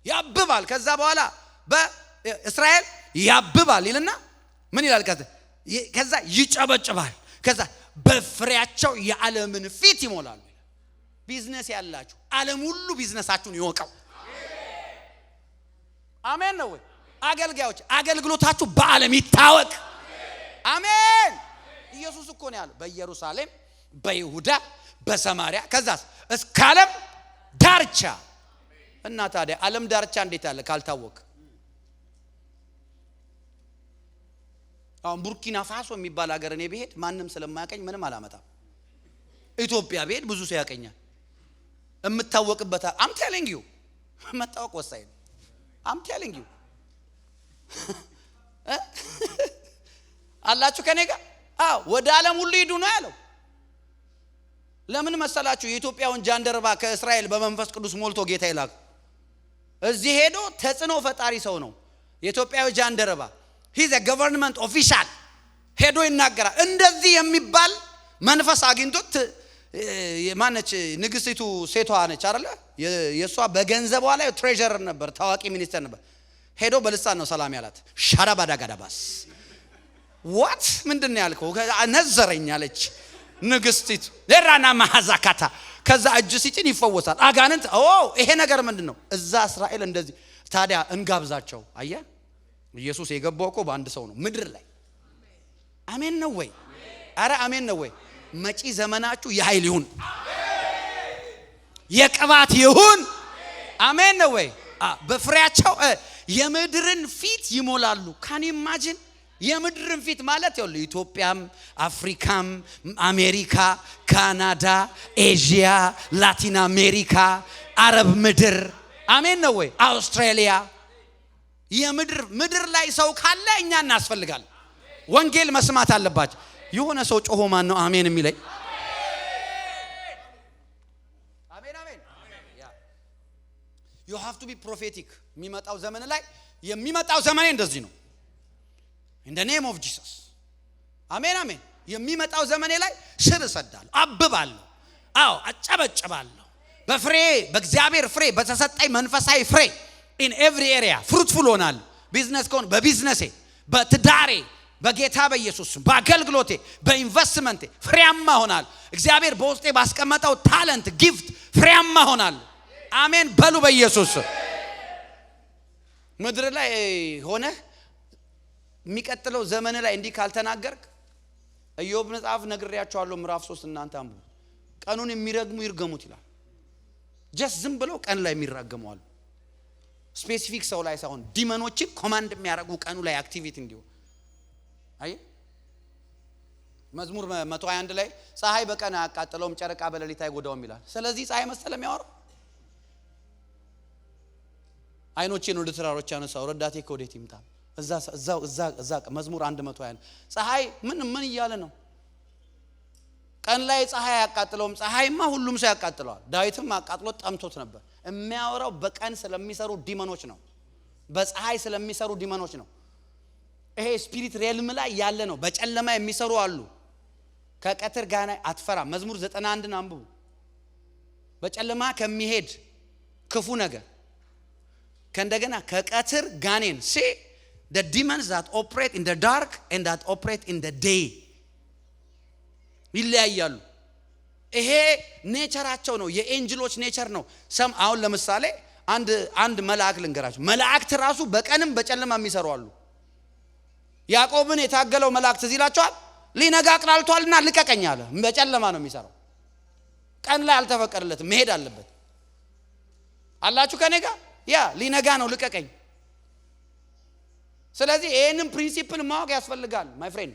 ያብባል። ከዛ በኋላ በእስራኤል ያብባል ይልና ምን ይላል? ከዛ ይጨበጭባል። ከዛ በፍሬያቸው የዓለምን ፊት ይሞላሉ። ቢዝነስ ያላችሁ ዓለም ሁሉ ቢዝነሳችሁን ይወቀው። አሜን ነው ወይ? አገልጋዮች አገልግሎታችሁ በዓለም ይታወቅ። አሜን። ኢየሱስ እኮ ነው ያለው በኢየሩሳሌም፣ በይሁዳ፣ በሰማሪያ ከዛስ እስከ ዓለም ዳርቻ። እና ታዲያ ዓለም ዳርቻ እንዴት አለ ካልታወቀ? አሁን ቡርኪና ፋሶ የሚባል ሀገር እኔ ብሄድ ማንም ስለማያቀኝ ምንም አላመጣም። ኢትዮጵያ ብሄድ ብዙ ሰው ያቀኛል። የምታወቅበት አም ቴሊንግ ዩ መታወቅ ወሳኝ ነው። አም ቴሊንግ ዩ አላችሁ ከኔ ጋር? ወደ ዓለም ሁሉ ሂዱ ነው ያለው። ለምን መሰላችሁ? የኢትዮጵያውን ጃንደረባ ከእስራኤል በመንፈስ ቅዱስ ሞልቶ ጌታ ይላክ እዚህ ሄዶ ተጽዕኖ ፈጣሪ ሰው ነው የኢትዮጵያው ጃንደረባ። ሂዝ አ ገቨርንመንት ኦፊሻል ሄዶ ይናገራል። እንደዚህ የሚባል መንፈስ አግኝቶት ማነች ንግስቲቱ ሴቷ ነች አይደለ? የሷ በገንዘቧ ላይ ትሬዠር ነበር፣ ታዋቂ ሚኒስተር ነበር። ሄዶ በልሳን ነው ሰላም ያላት። ሻራባዳጋዳባስ ዋት ምንድነው ያልከው? ነዘረኝ አለች ንግስቲቱ። ለራና ማዛካታ ከዛ እጅ ሲጭን ይፈወሳል አጋንንት። ይሄ ነገር ምንድነው? እዛ እስራኤል እንደዚህ። ታዲያ እንጋብዛቸው። አየ ኢየሱስ የገባው እኮ በአንድ ሰው ነው ምድር ላይ። አሜን ነው ወይ? አረ አሜን ነው ወይ? መጪ ዘመናችሁ የኃይል ይሁን፣ የቅባት ይሁን። አሜን ነው ወይ? በፍሬያቸው የምድርን ፊት ይሞላሉ። ካን ኢማጂን የምድርን ፊት ማለት ይኸውልህ ኢትዮጵያም፣ አፍሪካም፣ አሜሪካ፣ ካናዳ፣ ኤዥያ፣ ላቲን አሜሪካ፣ አረብ ምድር። አሜን ነው ወይ? አውስትራሊያ ምድር ላይ ሰው ካለ እኛ እናስፈልጋለን። ወንጌል መስማት አለባቸው። የሆነ ሰው ጮሆ ማን ነው አሜን የሚለኝ? አሜን አሜን። you have to be prophetic። የሚመጣው ዘመን ላይ የሚመጣው ዘመን እንደዚህ ነው። in the name of Jesus አሜን አሜን። የሚመጣው ዘመኔ ላይ ስር እሰዳለሁ፣ አብባለሁ፣ አጨበጭባለሁ። በፍሬ በእግዚአብሔር ፍሬ በተሰጠኝ መንፈሳዊ ፍሬ in every area fruitful ሆናለሁ። ቢዝነስ ከሆነ በቢዝነሴ፣ በትዳሬ፣ በጌታ በኢየሱስ በአገልግሎቴ፣ በኢንቨስትመንቴ ፍሬያማ ሆናለሁ። እግዚአብሔር በውስጤ ባስቀመጠው ታለንት ጊፍት ፍሬያማ ሆናለሁ። አሜን በሉ በኢየሱስ። ምድር ላይ ሆነ የሚቀጥለው ዘመን ላይ እንዲህ ካልተናገርክ ኢዮብ መጽሐፍ ነግሬያችኋለሁ ምዕራፍ 3 እናንተ አንብቡ። ቀኑን የሚረግሙ ይርገሙት ይላል። ጀስት ዝም ብለው ቀን ላይ የሚራገሙዋል። ስፔሲፊክ ሰው ላይ ሳይሆን ዲመኖችን ኮማንድ የሚያደርጉ ቀኑ ላይ አክቲቪቲ እንዲሁ። አይ መዝሙር 121 ላይ ፀሐይ በቀን አያቃጥለውም ጨረቃ በሌሊት አይጎዳውም ይላል። ስለዚህ ፀሐይ መሰለም ያወራው። አይኖቼን ወደ ተራሮች አነሳው ረዳቴ ከወዴት ይምጣ? እዛ መዝሙር 120 ፀሐይ ምን እያለ ነው? ቀን ላይ ፀሐይ አያቃጥለውም። ፀሐይማ ሁሉም ሰው ያቃጥለዋል። ዳዊትም አቃጥሎ ጠምቶት ነበር። የሚያወራው በቀን ስለሚሰሩ ዲመኖች ነው። በፀሐይ ስለሚሰሩ ዲመኖች ነው። ይሄ ስፒሪት ሪልም ላይ ያለ ነው። በጨለማ የሚሰሩ አሉ። ከቀትር ጋር አትፈራ። መዝሙር 91ን አንብቡ። በጨለማ ከሚሄድ ክፉ ነገር ከእንደገና ከቀትር ጋኔን see the demons that operate in the dark and that operate in the day ይለያያሉ። ይሄ ኔቸራቸው ነው። የኤንጅሎች ኔቸር ነው። አሁን ለምሳሌ አንድ መልአክ ልንገራችሁ። መላእክት ራሱ በቀንም በጨለማ የሚሰሩ አሉ። ያዕቆብን የታገለው መልአክ ትዝ ይላችኋል? ሊነጋ አቅላልቷልና ልቀቀኝ አለ። በጨለማ ነው የሚሰራው። ቀን ላይ አልተፈቀደለትም፣ መሄድ አለበት። አላችሁ ከኔ ጋር? ሊነጋ ነው ልቀቀኝ። ስለዚህ ይሄንን ፕሪንሲፕል ማወቅ ያስፈልጋል ማይ ፍሬንድ።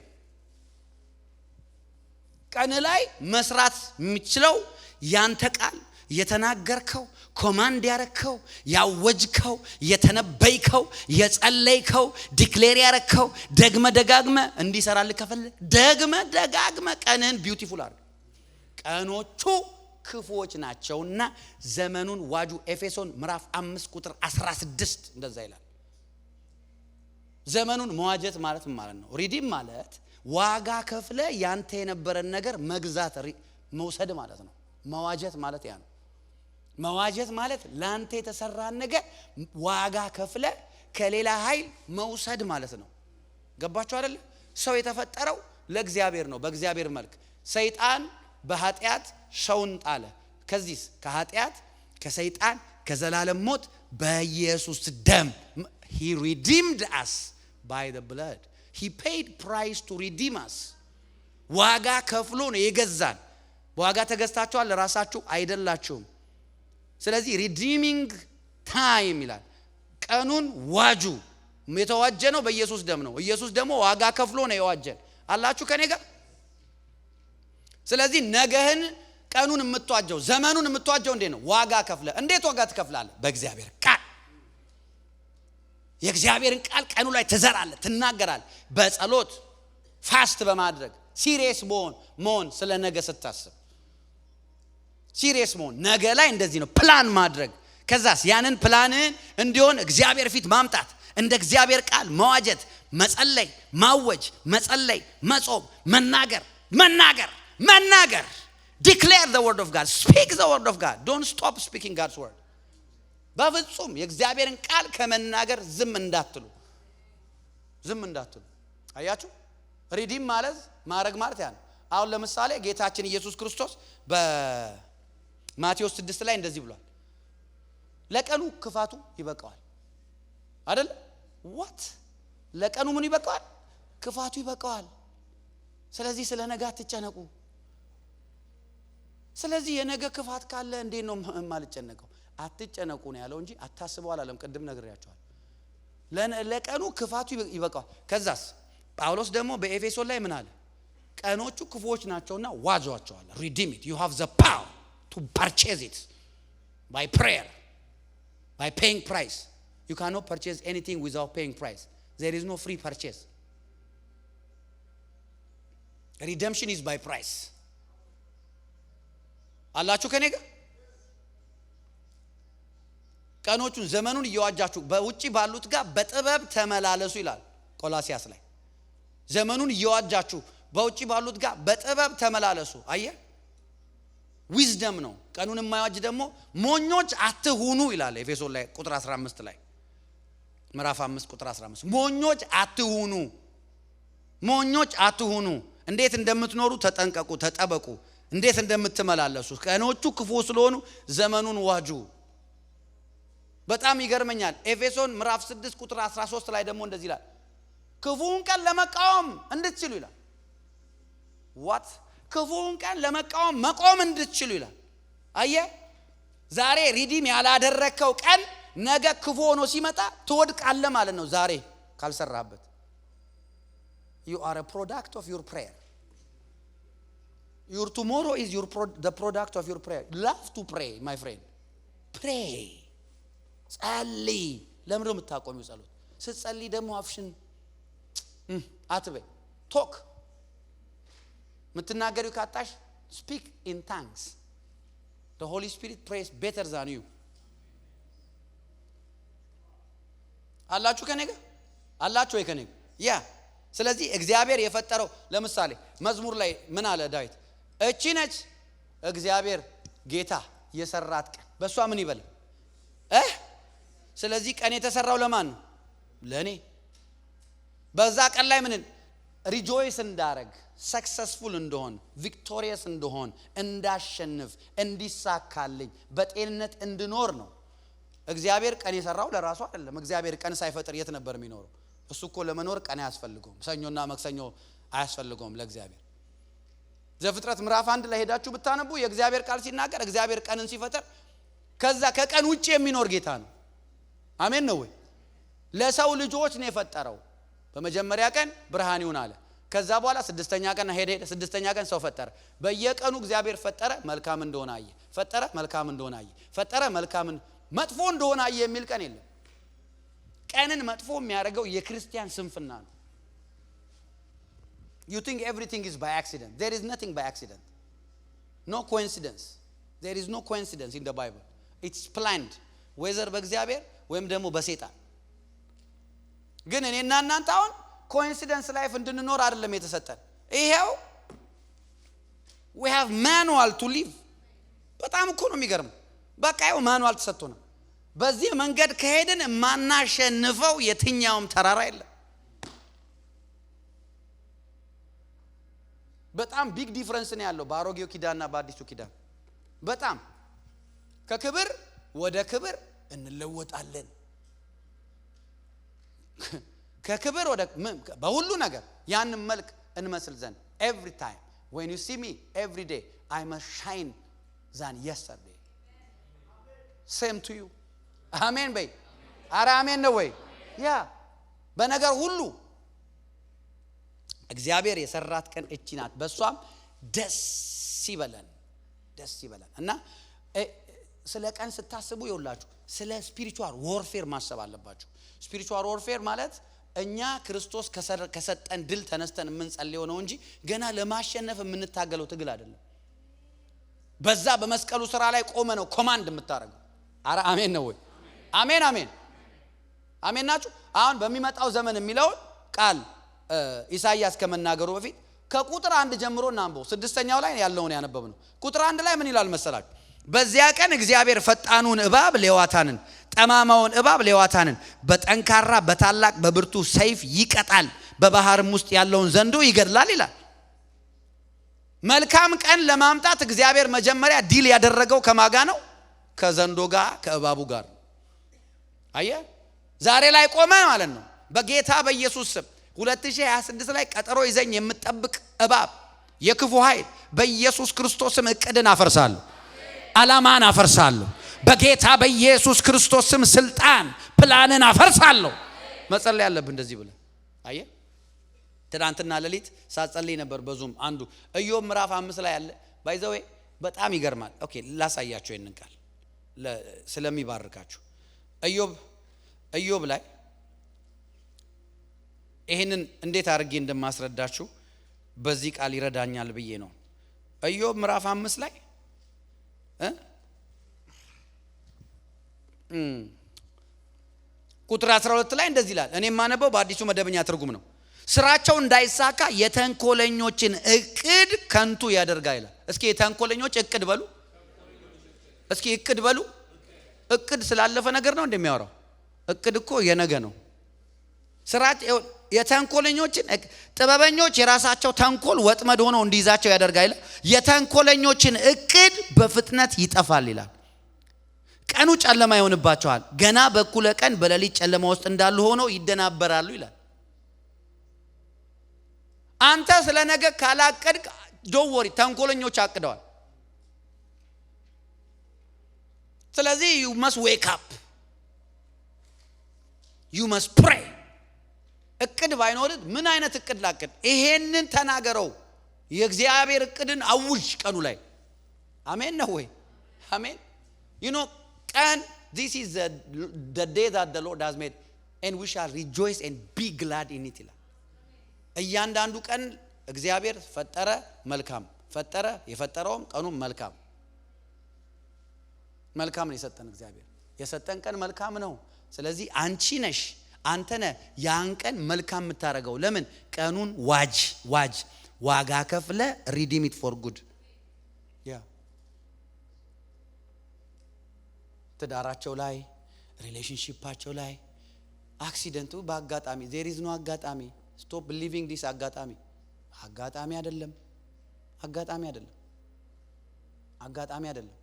ቀን ላይ መስራት የሚችለው ያንተ ቃል የተናገርከው፣ ኮማንድ ያረከው፣ ያወጅከው፣ የተነበይከው፣ የጸለይከው፣ ዲክሌር ያረከው ደጋግመ እንዲሰራልህ ከፈለክ ደጋግመ ቀንህን ቢዩቲፉል አድርግ። ቀኖቹ ክፉዎች ናቸውና ዘመኑን ዋጁ። ኤፌሶን ምዕራፍ 5 ቁጥር 16 እንደዛ ይላል። ዘመኑን መዋጀት ማለት ማለት ነው። ሪዲም ማለት ዋጋ ከፍለ ያንተ የነበረን ነገር መግዛት መውሰድ ማለት ነው። መዋጀት ማለት ያ ነው። መዋጀት ማለት ላንተ የተሰራን ነገር ዋጋ ከፍለ ከሌላ ኃይል መውሰድ ማለት ነው። ገባችሁ አይደል? ሰው የተፈጠረው ለእግዚአብሔር ነው፣ በእግዚአብሔር መልክ። ሰይጣን በኃጢአት ሰውን ጣለ። ከዚህስ ከኃጢአት ከሰይጣን ከዘላለም ሞት በኢየሱስ ደም he redeemed us by the blood. He paid price to redeem us. ዋጋ ከፍሎ ነው የገዛን። በዋጋ ተገዝታችኋል፣ ለራሳችሁ አይደላችሁም። ስለዚህ redeeming time ይላል። ቀኑን ዋጁ። የተዋጀ ነው በኢየሱስ ደም ነው። ኢየሱስ ደግሞ ዋጋ ከፍሎ ነው የዋጀን። አላችሁ ከኔ ጋር? ስለዚህ ነገህን ቀኑን የምትዋጀው ዘመኑን የምትዋጀው እንዴት ነው? ዋጋ ከፍለ። እንዴት ዋጋ ትከፍላለህ? በእግዚአብሔር ቃል። የእግዚአብሔርን ቃል ቀኑ ላይ ትዘራለህ፣ ትናገራለህ። በጸሎት ፋስት በማድረግ ሲሪየስ መሆን ስለ ነገ ስታስብ ሲሪየስ መሆን ነገ ላይ እንደዚህ ነው ፕላን ማድረግ። ከዛስ ያንን ፕላንን እንዲሆን እግዚአብሔር ፊት ማምጣት፣ እንደ እግዚአብሔር ቃል መዋጀት፣ መጸለይ፣ ማወጅ፣ መጸለይ፣ መጾም፣ መናገር declare the word of God, speak the word of God, don't stop speaking God's word. በፍጹም የእግዚአብሔርን ቃል ከመናገር ዝም እንዳትሉ። አያችሁ? ሪዲም ማለት ማረግ ማለት ያ ነው። አሁን ለምሳሌ ጌታችን ኢየሱስ ክርስቶስ በማቴዎስ 6 ላይ እንደዚህ ብሏል። ለቀኑ ክፋቱ ይበቃዋል አይደል? ለቀኑ ምን ይበቃዋል? ክፋቱ ይበቃዋል። ስለዚህ ስለ ነገ አትጨነቁ። ስለዚህ የነገ ክፋት ካለ እንዴት ነው የማልጨነቀው? አትጨነቁ ነው ያለው እንጂ አታስቡ አላለም። ቅድም ነግሬያችኋል። ለቀኑ ክፋቱ ይበቃዋል። ከዛስ ጳውሎስ ደግሞ በኤፌሶን ላይ ምን አለ? ቀኖቹ ክፉዎች ናቸውና ዋጇቸዋል። redeem it. You have the power to purchase it by prayer, by paying price. You cannot purchase anything without paying price. There is no free purchase. Redemption is by price. አላችሁ ከኔ ጋር? ቀኖቹን ዘመኑን እየዋጃችሁ በውጪ ባሉት ጋር በጥበብ ተመላለሱ ይላል ቆላሲያስ ላይ። ዘመኑን እየዋጃችሁ በውጪ ባሉት ጋር በጥበብ ተመላለሱ። አየ ዊዝደም ነው። ቀኑን የማይዋጅ ደግሞ ሞኞች አትሁኑ ይላል ኤፌሶን ላይ ቁጥር 15 ላይ ምዕራፍ 5 ቁጥር 15 ሞኞች አትሁኑ። እንዴት እንደምትኖሩ ተጠንቀቁ፣ ተጠበቁ። እንዴት እንደምትመላለሱ ቀኖቹ ክፉ ስለሆኑ ዘመኑን ዋጁ። በጣም ይገርመኛል። ኤፌሶን ምዕራፍ 6 ቁጥር 13 ላይ ደግሞ እንደዚህ ይላል፣ ክፉን ቀን ለመቃወም እንድትችሉ ይላል። ክፉን ቀን ለመቃወም መቆም እንድትችሉ ይላል። አየ ዛሬ ሪዲም ያላደረከው ቀን ነገ ክፉ ሆኖ ሲመጣ ትወድቃለህ ማለት ነው። ዛሬ ካልሰራበት you are a product of your prayer. Your tomorrow is the product of your prayer. Love to pray, my friend. Pray. ጸልይ። ለምን ነው የምታቆሚው ጸሎት? ስትጸልይ ደግሞ አፍሽን አትበይ። ቶክ የምትናገሪው ካጣሽ speak in tongues. The Holy Spirit prays better than you. አላችሁ ከኔ ጋር? አላችሁ ወይ ከኔ ጋር? ያ ስለዚህ እግዚአብሔር የፈጠረው ለምሳሌ መዝሙር ላይ ምን አለ ዳዊት? እቺ ነች እግዚአብሔር ጌታ የሰራት ቀን፣ በሷ ምን ይበል? ስለዚህ ቀን የተሰራው ለማን ነው? ለኔ። በዛ ቀን ላይ ምን ሪጆይስ እንዳረግ፣ ሰክሰስፉል እንደሆን፣ ቪክቶሪየስ እንደሆን፣ እንዳሸንፍ፣ እንዲሳካልኝ፣ በጤንነት እንድኖር ነው። እግዚአብሔር ቀን የሰራው ለራሱ አይደለም። እግዚአብሔር ቀን ሳይፈጥር የት ነበር የሚኖረው? እሱ እኮ ለመኖር ቀን አያስፈልገውም። ሰኞና መክሰኞ አያስፈልገውም ለእግዚአብሔር። ዘፍጥረት ምዕራፍ 1 ላይ ሄዳችሁ ብታነቡ የእግዚአብሔር ቃል ሲናገር እግዚአብሔር ቀንን ሲፈጥር ከዛ ከቀን ውጪ የሚኖር ጌታ ነው። አሜን ነው ወይ? ለሰው ልጆች ነው የፈጠረው። በመጀመሪያ ቀን ብርሃን ይሁን አለ። ከዛ በኋላ ስድስተኛ ቀን ሄደ። ስድስተኛ ቀን ሰው ፈጠረ። በየቀኑ እግዚአብሔር ፈጠረ፣ መልካም እንደሆነ አየ። ፈጠረ፣ መልካም እንደሆነ አየ። ፈጠረ፣ መልካም መጥፎ እንደሆነ አየ የሚል ቀን የለም። ቀንን መጥፎ የሚያደርገው የክርስቲያን ስንፍና ነው። You think everything is by accident. There is nothing by accident. No coincidence. There is no coincidence in the Bible. It's planned. whether በእግዚአብሔር ወይም ደግሞ በሰይጣን። ግን እኔና እናንተ አሁን ኮኢንሲደንስ ላይፍ እንድንኖር አይደለም የተሰጠን። ይሄው we have manual to live። በጣም እኮ ነው የሚገርመው። በቃ ይኸው ማኑዋል ተሰጥቶናል። በዚህ መንገድ ከሄድን ማናሸንፈው የትኛውም ተራራ የለም። በጣም ቢግ ዲፈረንስ ነው ያለው በአሮጌው ኪዳንና በአዲሱ ኪዳን። በጣም ከክብር ወደ ክብር እንለወጣለን። ከክብር ወደ በሁሉ ነገር ያንን መልክ እንመስል ዘንድ every time when you see me every day I must shine than yesterday. Same to you. አሜን በይ። ኧረ አሜን ነው ወይ? ያ በነገር ሁሉ እግዚአብሔር የሰራት ቀን እቺ ናት። በሷም ደስ ይበለን፣ ደስ ይበለን። እና ስለ ቀን ስታስቡ ይውላችሁ ስለ ስፒሪቹዋል ዎርፌር ማሰብ አለባችሁ። ስፒሪቹዋል ዎርፌር ማለት እኛ ክርስቶስ ከሰጠን ድል ተነስተን የምንጸልየው ነው እንጂ ገና ለማሸነፍ የምንታገለው ትግል አይደለም። በዛ በመስቀሉ ስራ ላይ ቆመ ነው ኮማንድ የምታረገው። ኧረ አሜን ነው ወይ? አሜን አሜን አሜን ናችሁ። አሁን በሚመጣው ዘመን የሚለውን ቃል ኢሳይያስ ከመናገሩ በፊት ከቁጥር 1 ጀምሮ እናንበው። 6ኛው ላይ ያለውን ያነበብነው ቁጥር 1 ላይ ምን ይላል መሰላችሁ? በዚያ ቀን እግዚአብሔር ፈጣኑን እባብ ሌዋታንን፣ ጠማማውን እባብ ሌዋታንን በጠንካራ በታላቅ በብርቱ ሰይፍ ይቀጣል፣ በባህርም ውስጥ ያለውን ዘንዶ ይገድላል ይላል። መልካም ቀን ለማምጣት እግዚአብሔር መጀመሪያ ዲል ያደረገው ከማጋ ነው? ከዘንዶ ጋር ከእባቡ ጋር። አየ ዛሬ ላይ ቆመ ማለት ነው። በጌታ በኢየሱስ ስም 2026 ላይ ቀጠሮ ይዘኝ የምጠብቅ እባብ የክፉ ኃይል በኢየሱስ ክርስቶስ ስም እቅድን አፈርሳለሁ፣ ዓላማን አፈርሳለሁ። በጌታ በኢየሱስ ክርስቶስ ስም ስልጣን ፕላንን አፈርሳለሁ። መጸለይ ያለብን እንደዚህ ብለን አየ። ትናንትና ሌሊት ሳጸልይ ነበር በዙም አንዱ ኢዮብ ምዕራፍ 5 ላይ ያለ ባይዘዌ በጣም ይገርማል። ኦኬ ላሳያችሁ ይሄንን ቃል ስለሚባርካችሁ ኢዮብ ላይ ይሄንን እንዴት አድርጌ እንደማስረዳችሁ በዚህ ቃል ይረዳኛል ብዬ ነው። ኢዮብ ምዕራፍ 5 ላይ ቁጥር 12 ላይ እንደዚህ ይላል። እኔ ማነበው በአዲሱ መደበኛ ትርጉም ነው። ስራቸው እንዳይሳካ የተንኮለኞችን እቅድ ከንቱ ያደርጋል ይላል። እስኪ የተንኮለኞች እቅድ በሉ። እስኪ እቅድ በሉ። እቅድ ስላለፈ ነገር ነው እንደሚያወራው። እቅድ እኮ የነገ ነው። ስራቸው የተንኮለኞችን ጥበበኞች የራሳቸው ተንኮል ወጥመድ ሆኖ እንዲይዛቸው ያደርጋል ይላል። የተንኮለኞችን እቅድ በፍጥነት ይጠፋል ይላል። ቀኑ ጨለማ ይሆንባቸዋል፣ ገና በኩለ ቀን በሌሊት ጨለማ ውስጥ እንዳሉ ሆነው ይደናበራሉ ይላል። አንተ ስለ ነገ ካላቀድክ ዶወሪ ተንኮለኞች አቅደዋል። ስለዚህ you must wake up, you must pray. እቅድ ባይኖር ምን አይነት እቅድ ላቅድ? ይሄንን ተናገረው። የእግዚአብሔር እቅድን አውጅ ቀኑ ላይ። አሜን ነው ወይ? አሜን። you know ቀን this is the day that the Lord has made and we shall rejoice and be glad in it ይላል። እያንዳንዱ ቀን እግዚአብሔር ፈጠረ፣ መልካም ፈጠረ። የፈጠረውም ቀኑም መልካም ነው የሰጠን። እግዚአብሔር የሰጠን ቀን መልካም ነው። ስለዚህ አንቺ ነሽ አንተ ነህ ያን ቀን መልካም የምታረገው። ለምን? ቀኑን ዋጋ ከፍለ redeem it for good። ያ ትዳራቸው ላይ ሪሌሽንሺፓቸው ላይ አክሲደንቱ በአጋጣሚ there is no አጋጣሚ። stop believing this አጋጣሚ አይደለም።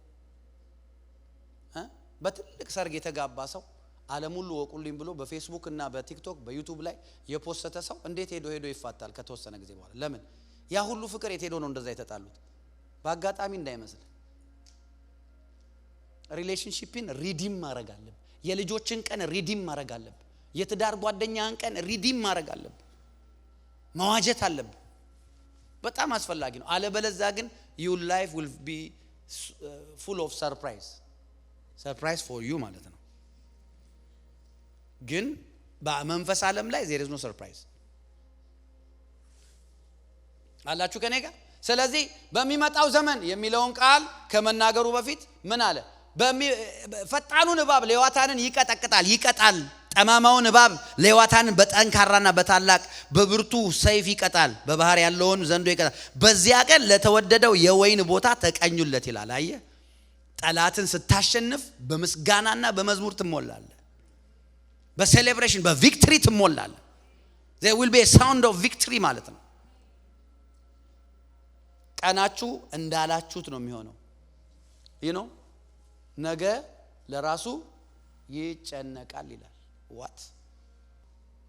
በትልቅ ሰርግ የተጋባ ሰው ዓለም ሁሉ ወቁልኝ ብሎ በፌስቡክ እና በቲክቶክ በዩቲዩብ ላይ የፖስተተ ሰው እንዴት ሄዶ ይፋታል ከተወሰነ ጊዜ በኋላ? ለምን? ያ ሁሉ ፍቅር የት ሄዶ ነው እንደዛ የተጣሉት? በአጋጣሚ እንዳይመስል። ሪሌሽንሺፕን ሪዲም ማድረግ አለብን። የልጆችን ቀን ሪዲም ማድረግ አለብን። የትዳር ጓደኛን ቀን ሪዲም ማድረግ አለብን። መዋጀት አለብን። በጣም አስፈላጊ ነው። አለበለዚያ ግን your life will be full of surprise for you ማለት ነው። ግን በመንፈስ ዓለም ላይ there is no surprise። አላችሁ ከኔ ጋር? ስለዚህ በሚመጣው ዘመን የሚለውን ቃል ከመናገሩ በፊት ምን አለ? ፈጣኑን እባብ ሌዋታንን ይቀጣል። ጠማማውን እባብ ሌዋታንን በጠንካራና በታላቅ በብርቱ ሰይፍ ይቀጣል፣ በባህር ያለውን ዘንዶ ይቀጣል። በዚያ ቀን ለተወደደው የወይን ቦታ ተቀኙለት ይላል። አየ ጠላትን ስታሸንፍ በምስጋናና በመዝሙር ትሞላለህ። በሴሌብሬሽን በቪክትሪ ትሞላለህ። there will be a sound of victory ማለት ነው። ቀናችሁ እንዳላችሁት ነው የሚሆነው። ነገ ለራሱ ይጨነቃል ይላል። what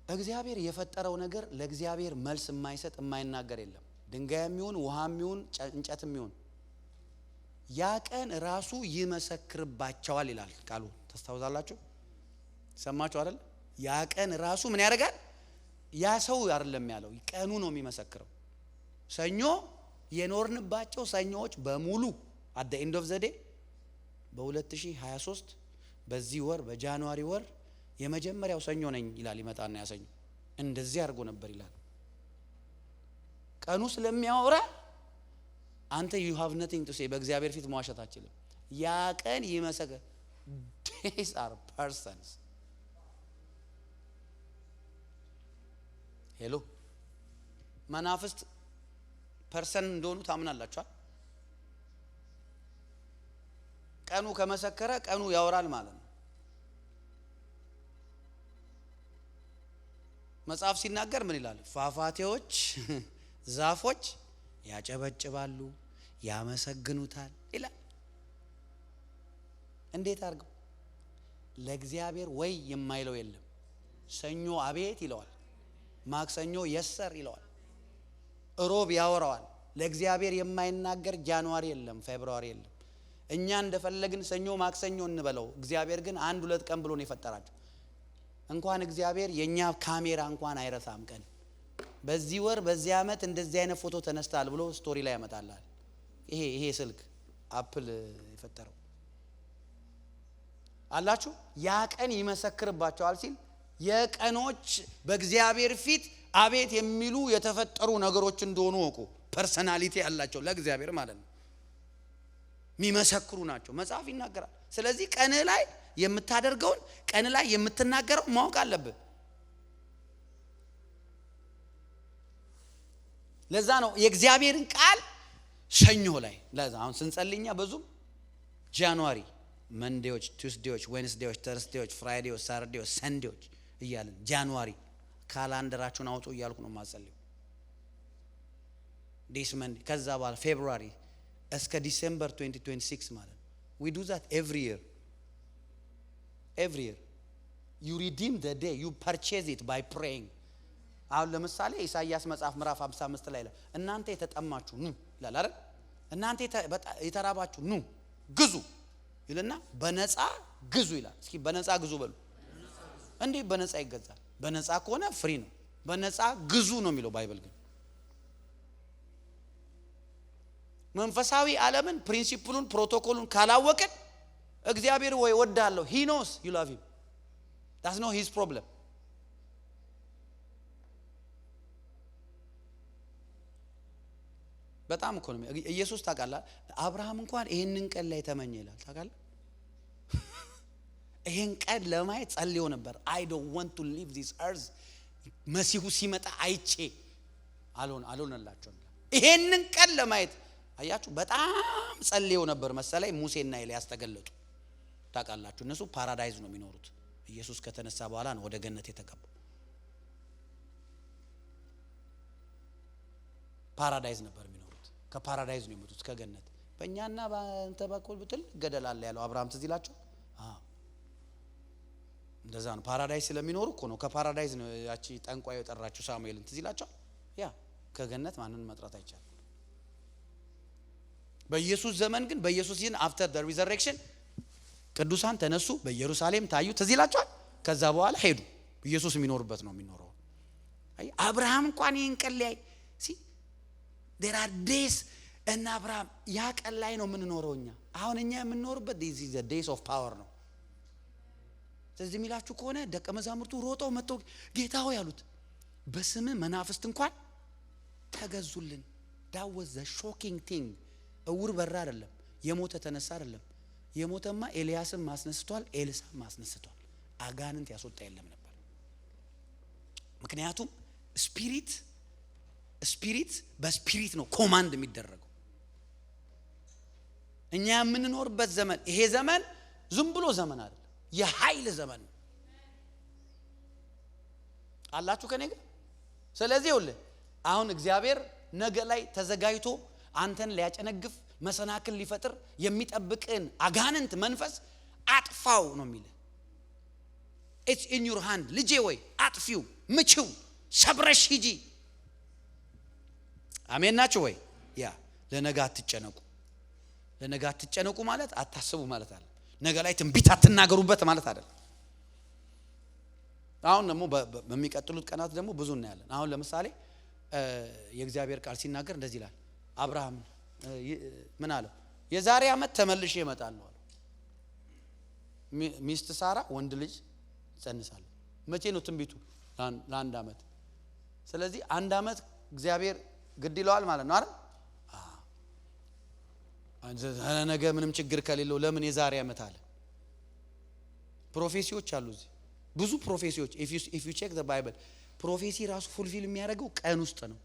እግዚአብሔር የፈጠረው ነገር ለእግዚአብሔር መልስ የማይሰጥ የማይናገር የለም። ድንጋይም ይሁን ውሃም ይሁን እንጨትም ይሁን ያ ቀን ራሱ ይመሰክርባቸዋል ይላል ቃሉ። ታስታውሳላችሁ? ሰማችሁ አይደል? ያ ቀን ራሱ ምን ያደርጋል? ያ ሰው አይደለም ያለው፣ ቀኑ ነው የሚመሰክረው። ሰኞ የኖርንባቸው ሰኞዎች በሙሉ at the end of the day በ2023 በዚህ ወር በጃንዋሪ ወር የመጀመሪያው ሰኞ ነኝ ይላል። ይመጣና ያሰኞ እንደዚህ አድርጎ ነበር ይላል። ቀኑ ስለሚያወራ አንተ you have nothing to say። በእግዚአብሔር ፊት መዋሸት አትችልም። ያ ቀን ይመሰክር። These are persons። ሄሎ መናፍስት ፐርሰን እንደሆኑ ታምናላችሁ? ቀኑ ከመሰከረ ቀኑ ያወራል ማለት ነው። መጽሐፍ ሲናገር ምን ይላል? ፏፏቴዎች ዛፎች ያጨበጭባሉ ያመሰግኑታል ይላል። እንዴት አድርገው? ለእግዚአብሔር ወይ የማይለው የለም። ሰኞ አቤት ይለዋል፣ ማክሰኞ የሰር ይለዋል፣ ሮብ ያወራዋል። ለእግዚአብሔር የማይናገር ጃንዋሪ የለም፣ ፌብሩዋሪ የለም። እኛ እንደፈለግን ሰኞ ማክሰኞ እንበለው። እግዚአብሔር ግን 1-2 ቀን ብሎ ነው የፈጠራቸው። እንኳን እግዚአብሔር የኛ ካሜራ እንኳን አይረሳም ቀን። በዚህ ወር በዚህ አመት እንደዚህ አይነት ፎቶ ተነስታል ብሎ ስቶሪ ላይ ያመጣላል። ይሄ ስልክ አፕል የፈጠረው አላችሁ። ያ ቀን ይመሰክርባቸዋል ሲል የቀኖች በእግዚአብሔር ፊት አቤት የሚሉ የተፈጠሩ ነገሮች እንደሆኑ ወቁ። ፐርሰናሊቲ ያላቸው ለእግዚአብሔር ማለት ነው፣ የሚመሰክሩ ናቸው። መጽሐፍ ይናገራል። ስለዚህ ቀን ላይ የምታደርገውን ቀን ላይ የምትናገረው ማወቅ አለብህ። ለዛ ነው የእግዚአብሔርን ቃል ሰኞ ላይ ለዛ አሁን ስንጸልይኛ ብዙም ጃንዋሪ መንዴዎች፣ ቱስዴዎች፣ ዌንስዴዎች፣ ተርስዴዎች፣ ፍራይዴዎች፣ ሳተርዴዎች፣ ሰንዴዎች እያልን ጃንዋሪ ካላንደራችሁን አውጡ እያልኩ ነው ማጸልየው። ዲስ መንዴ ከዛ በኋላ ፌብሩዋሪ እስከ ዲሴምበር 2026 ማለት we do that every year you redeem the day, you purchase it by praying። አሁን ለምሳሌ ኢሳይያስ መጽሐፍ ምዕራፍ 55 ላይ እናንተ የተጠማችሁ ኑ ይላል አይደል? እናንተ የተራባችሁ ኑ ግዙ ይልና በነፃ ግዙ ይላል። እስኪ በነፃ ግዙ በሉ። እንዴ በነፃ ይገዛል? በነፃ ከሆነ ፍሪ ነው። በነፃ ግዙ ነው የሚለው ባይብል። ግን መንፈሳዊ ዓለምን ፕሪንሲፕሉን ፕሮቶኮሉን ካላወቅን እግዚአብሔር ወይ ወዳለው he knows you love him, that's not his problem። በጣም እኮ ነው ኢየሱስ ታውቃለህ። አብርሃም እንኳን ይሄንን ቀን ላይ ተመኘ ይላል። ታውቃለህ ይሄን ቀን ለማየት ጸልዮ ነበር። I don't want to leave this earth መሲሁ ሲመጣ አይቼ አልሆነላቸው። ይሄንን ቀን ለማየት አያችሁ በጣም ጸልዮ ነበር መሰለኝ። ሙሴና ኤልያስ ተገለጡ። ታውቃላችሁ እነሱ ፓራዳይዝ ነው የሚኖሩት። ኢየሱስ ከተነሳ በኋላ ነው ወደ ገነት የተገባው። ፓራዳይዝ ነበር የሚኖሩት። ከፓራዳይዝ ነው የመጡት ከገነት። በእኛና በአንተ በኩል ብትል ገደላለ ያለው አብርሃም ትዝ ይላችሁ? እንደዛ ነው። ፓራዳይዝ ስለሚኖሩ እኮ ነው። ከፓራዳይዝ ነው ያቺ ጠንቋይ የጠራችው ሳሙኤልን ትዝ ይላችሁ? ያ ከገነት ማንንም መጥራት አይቻልም። በኢየሱስ ዘመን ግን በኢየሱስ ይህን አፍተር ዘ ሪዘሬክሽን ቅዱሳን ተነሱ፣ በኢየሩሳሌም ታዩ። ትዝ ይላችኋል? ከዛ በኋላ ሄዱ። ኢየሱስ የሚኖርበት ነው የሚኖረው። አይ አብርሃም እንኳን ይሄን ቀን ላይ there are days እና አብርሃም ያ ቀን ላይ ነው የምንኖረው እኛ። አሁን እኛ የምንኖርበት this is the days of power ነው። ስለዚህ የሚላችሁ ከሆነ ደቀ መዛሙርቱ ሮጠው መጥተው ጌታ ሆይ ያሉት በስም መናፍስት እንኳን ተገዙልን። that was the shocking thing። እውር በራ አይደለም፣ የሞተ ተነሳ አይደለም። የሞተማ ኤልያስም ማስነስቷል፣ ኤልሳም ማስነስቷል። አጋንንት ያስወጣ የለም ነበር። ምክንያቱም ስፒሪት በስፒሪት ነው ኮማንድ የሚደረገው። እኛ የምንኖርበት ዘመን ይሄ ዘመን ዝም ብሎ ዘመን አይደለም፣ የኃይል ዘመን አላችሁ ከኔ ጋር። ስለዚህ ይኸውልህ አሁን እግዚአብሔር ነገ ላይ ተዘጋጅቶ አንተን ሊያጨነግፍ መሰናክል ሊፈጥር የሚጠብቅን አጋንንት መንፈስ አጥፋው ነው የሚልህ። it's in your hand ልጄ ወይ አጥፊው፣ ምችው፣ ሰብረሽ ሂጂ። አሜን ናችሁ ወይ? ያ ለነገ አትጨነቁ። ለነገ አትጨነቁ ማለት አታስቡ ማለት አይደለም። ነገ ላይ ትንቢት አትናገሩበት ማለት አይደለም። አሁን ደግሞ በሚቀጥሉት ቀናት ደግሞ ብዙ እናያለን። አሁን ለምሳሌ የእግዚአብሔር ቃል ሲናገር እንደዚህ ይላል። አብርሃም ምን አለው? የዛሬ ዓመት ተመልሼ እመጣለሁ አለ። ሚስት ሳራ ወንድ ልጅ ጸንሳለች። መቼ ነው ትንቢቱ? ለአንድ ዓመት። ስለዚህ አንድ ዓመት እግዚአብሔር ግድ ይለዋል ማለት ነው አይደል? ነገ ምንም ችግር ከሌለው ለምን የዛሬ ዓመት አለ? ፕሮፌሲዎች አሉ እዚህ ብዙ ፕሮፌሲዎች። if you check the bible ፕሮፌሲ ራሱ ፉልፊል የሚያደርገው ቀን ውስጥ ነው።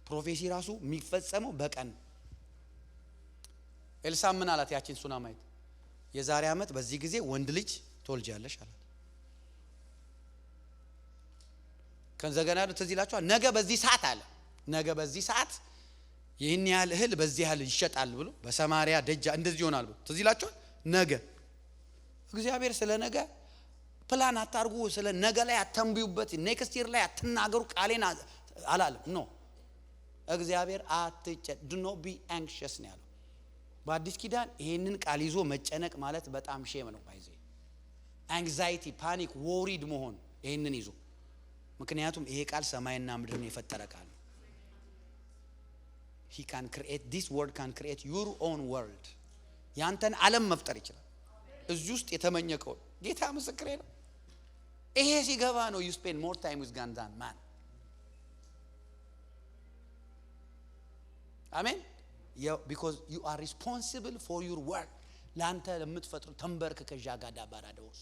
ፕሮፌሲ ራሱ የሚፈጸመው በቀን። ኤልሳ ምን አላት ያቺን ሱናማይት? የዛሬ ዓመት በዚህ ጊዜ ወንድ ልጅ ትወልጃለሽ አላት። ከንዘገና ትዝ ይላችኋል። ነገ በዚህ ሰዓት አለ። ነገ በዚህ ሰዓት ይህን ያህል እህል በዚህ ያህል ይሸጣል ብሎ በሰማሪያ ደጃ እንደዚህ ይሆናል ብሎ ትዝ ይላችኋል። ነገ እግዚአብሔር ስለ ነገ ፕላን አታርጉ፣ ስለ ነገ ላይ አተንብዩበት፣ ኔክስት ይር ላይ አትናገሩ ቃሌን አላለም። ኖ እግዚአብሔር do not be anxious ነው ያለው። በአዲስ ኪዳን ይሄንን ቃል ይዞ መጨነቅ ማለት በጣም ሼም ነው። ባይዘ አንግዛይቲ፣ ፓኒክ፣ ወሪድ መሆን ይሄንን ይዞ። ምክንያቱም ይሄ ቃል ሰማይና ምድርን የፈጠረ ቃል ነው። he can create this word can create your own world። ያንተን ዓለም መፍጠር ይችላል። እዚህ ውስጥ የተመኘከው ጌታ ምስክሬ ነው። ይሄ ሲገባ ነው you spend more time with God than man። አሜን። because you are responsible for your work። ላንተ ለምትፈጥሩ ተንበርክ ከጃጋዳ ባራዶስ።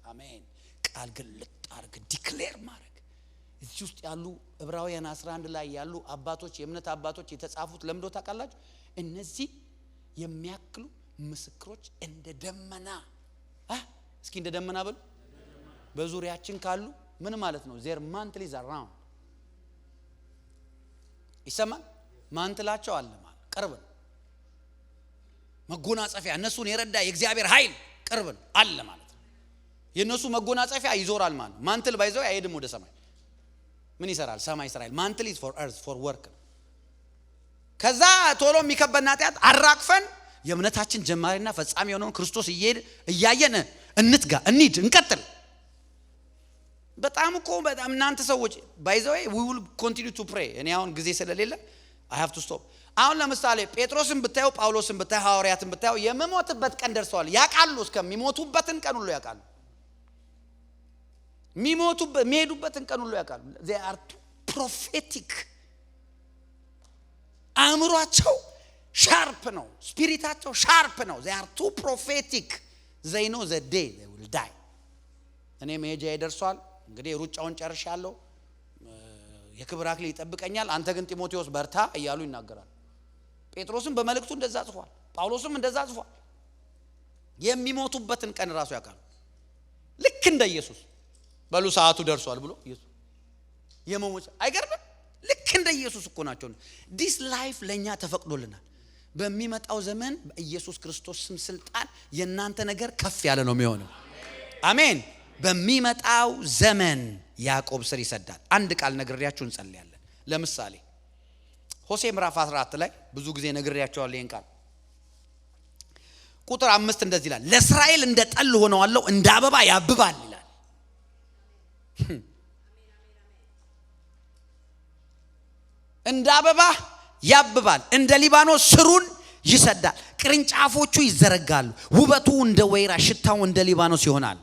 አሜን። ቃል ግልጥ አርግ ዲክሌር ማድረግ። እዚህ ውስጥ ያሉ ዕብራውያን 11 ላይ ያሉ አባቶች፣ የእምነት አባቶች የተጻፉት ለምዶ ታውቃላችሁ? እነዚህ የሚያክሉ ምስክሮች እንደ ደመና እስኪ እንደ ደመና በሉ በዙሪያችን ካሉ ምን ማለት ነው? their mantle is around። ይሰማል? ማንትላቸው አለ ማለት ቅርብ ነው። መጎናጸፊያ እነሱን የረዳ የእግዚአብሔር ኃይል ቅርብ ነው አለ ማለት ነው። የነሱ መጎናጸፊያ ይዞራል ማለት ነው። ማንትል ባይዘው አይሄድም ወደ ሰማይ። ምን ይሰራል? ሰማይ ይሰራል። ማንትል is for earth for work። ከዛ ቶሎ የሚከበና ኃጢአት አራቅፈን የእምነታችን ጀማሪና ፈጻሚ የሆነውን ክርስቶስ እያየን እንትጋ፣ እንሂድ፣ እንቀጥል። በጣም እኮ በጣም እናንተ ሰዎች ባይዘው we will continue to pray። እኔ አሁን ጊዜ ስለሌለ I have to stop። አሁን ለምሳሌ ጴጥሮስን ብታዩ፣ ጳውሎስን ብታዩ፣ ሐዋርያትን ብታዩ የመሞትበት ቀን ደርሰዋል። ያቃሉ እስከሚሞቱበትን ቀን ሁሉ ያቃሉ። የሚሄዱበትን ቀን ሁሉ ያቃሉ። they are prophetic። አእምሯቸው ሻርፕ ነው። ስፒሪታቸው ሻርፕ ነው። they are too prophetic። they know the day they will die። እኔ መሄጃ ይደርሷል። እንግዲህ ሩጫውን ጨርሻለሁ፣ የክብር አክሊል ይጠብቀኛል፣ አንተ ግን ጢሞቴዎስ በርታ እያሉ ይናገራሉ። ጴጥሮስም በመልእክቱ እንደዛ ጽፏል። ጳውሎስም እንደዛ ጽፏል። የሚሞቱበትን ቀን ራሱ ያውቃሉ። ልክ እንደ ኢየሱስ በሉ ሰዓቱ ደርሷል ብሎ ኢየሱስ የመሞት አይገርምም? ልክ እንደ ኢየሱስ እኮ ናቸው። this life ለኛ ተፈቅዶልናል። በሚመጣው ዘመን በኢየሱስ ክርስቶስ ስም ስልጣን የናንተ ነገር ከፍ ያለ ነው የሚሆነው። አሜን። በሚመጣው ዘመን ያዕቆብ ስር ይሰዳል። አንድ ቃል ነግሬያችሁ እንጸልያለን። ለምሳሌ ሆሴ ምዕራፍ 14 ላይ ብዙ ጊዜ ነግሬያችኋለሁ ይሄን ቃል። ቁጥር 5 እንደዚህ ይላል፣ ለእስራኤል እንደ ጠል ሆነዋለሁ፣ እንደ አበባ ያብባል ይላል። እንደ አበባ ያብባል፣ እንደ ሊባኖስ ስሩን ይሰዳል፣ ቅርንጫፎቹ ይዘረጋሉ፣ ውበቱ እንደ ወይራ፣ ሽታው እንደ ሊባኖስ ይሆናል።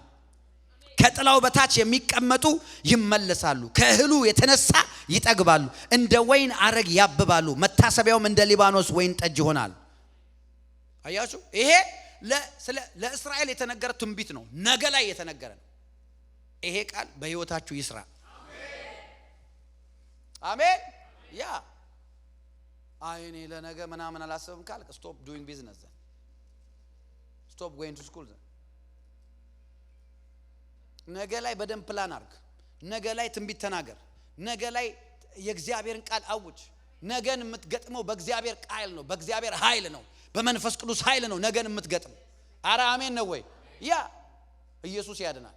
ከጥላው በታች የሚቀመጡ ይመለሳሉ፣ ከእህሉ የተነሳ ይጠግባሉ፣ እንደ ወይን አረግ ያብባሉ፣ መታሰቢያውም እንደ ሊባኖስ ወይን ጠጅ ይሆናል። አያችሁ፣ ይሄ ለእስራኤል የተነገረ ትንቢት ነው። ነገ ላይ የተነገረ ነው። ይሄ ቃል በህይወታችሁ ይስራ። አሜን። ያ አይኔ ለነገ ምናምን አላሰብም ካልክ ስቶፕ ዱዊንግ ቢዝነስ ዘን ስቶፕ ጎይንግ ቱ ስኩል ዘን ነገ ላይ በደንብ ፕላን አድርግ ነገ ላይ ትንቢት ተናገር ነገ ላይ የእግዚአብሔርን ቃል አውጅ ነገን የምትገጥመው በእግዚአብሔር ቃል ነው በእግዚአብሔር ኃይል ነው በመንፈስ ቅዱስ ኃይል ነው ነገን የምትገጥመው አረ አሜን ነው ወይ ያ ኢየሱስ ያድናል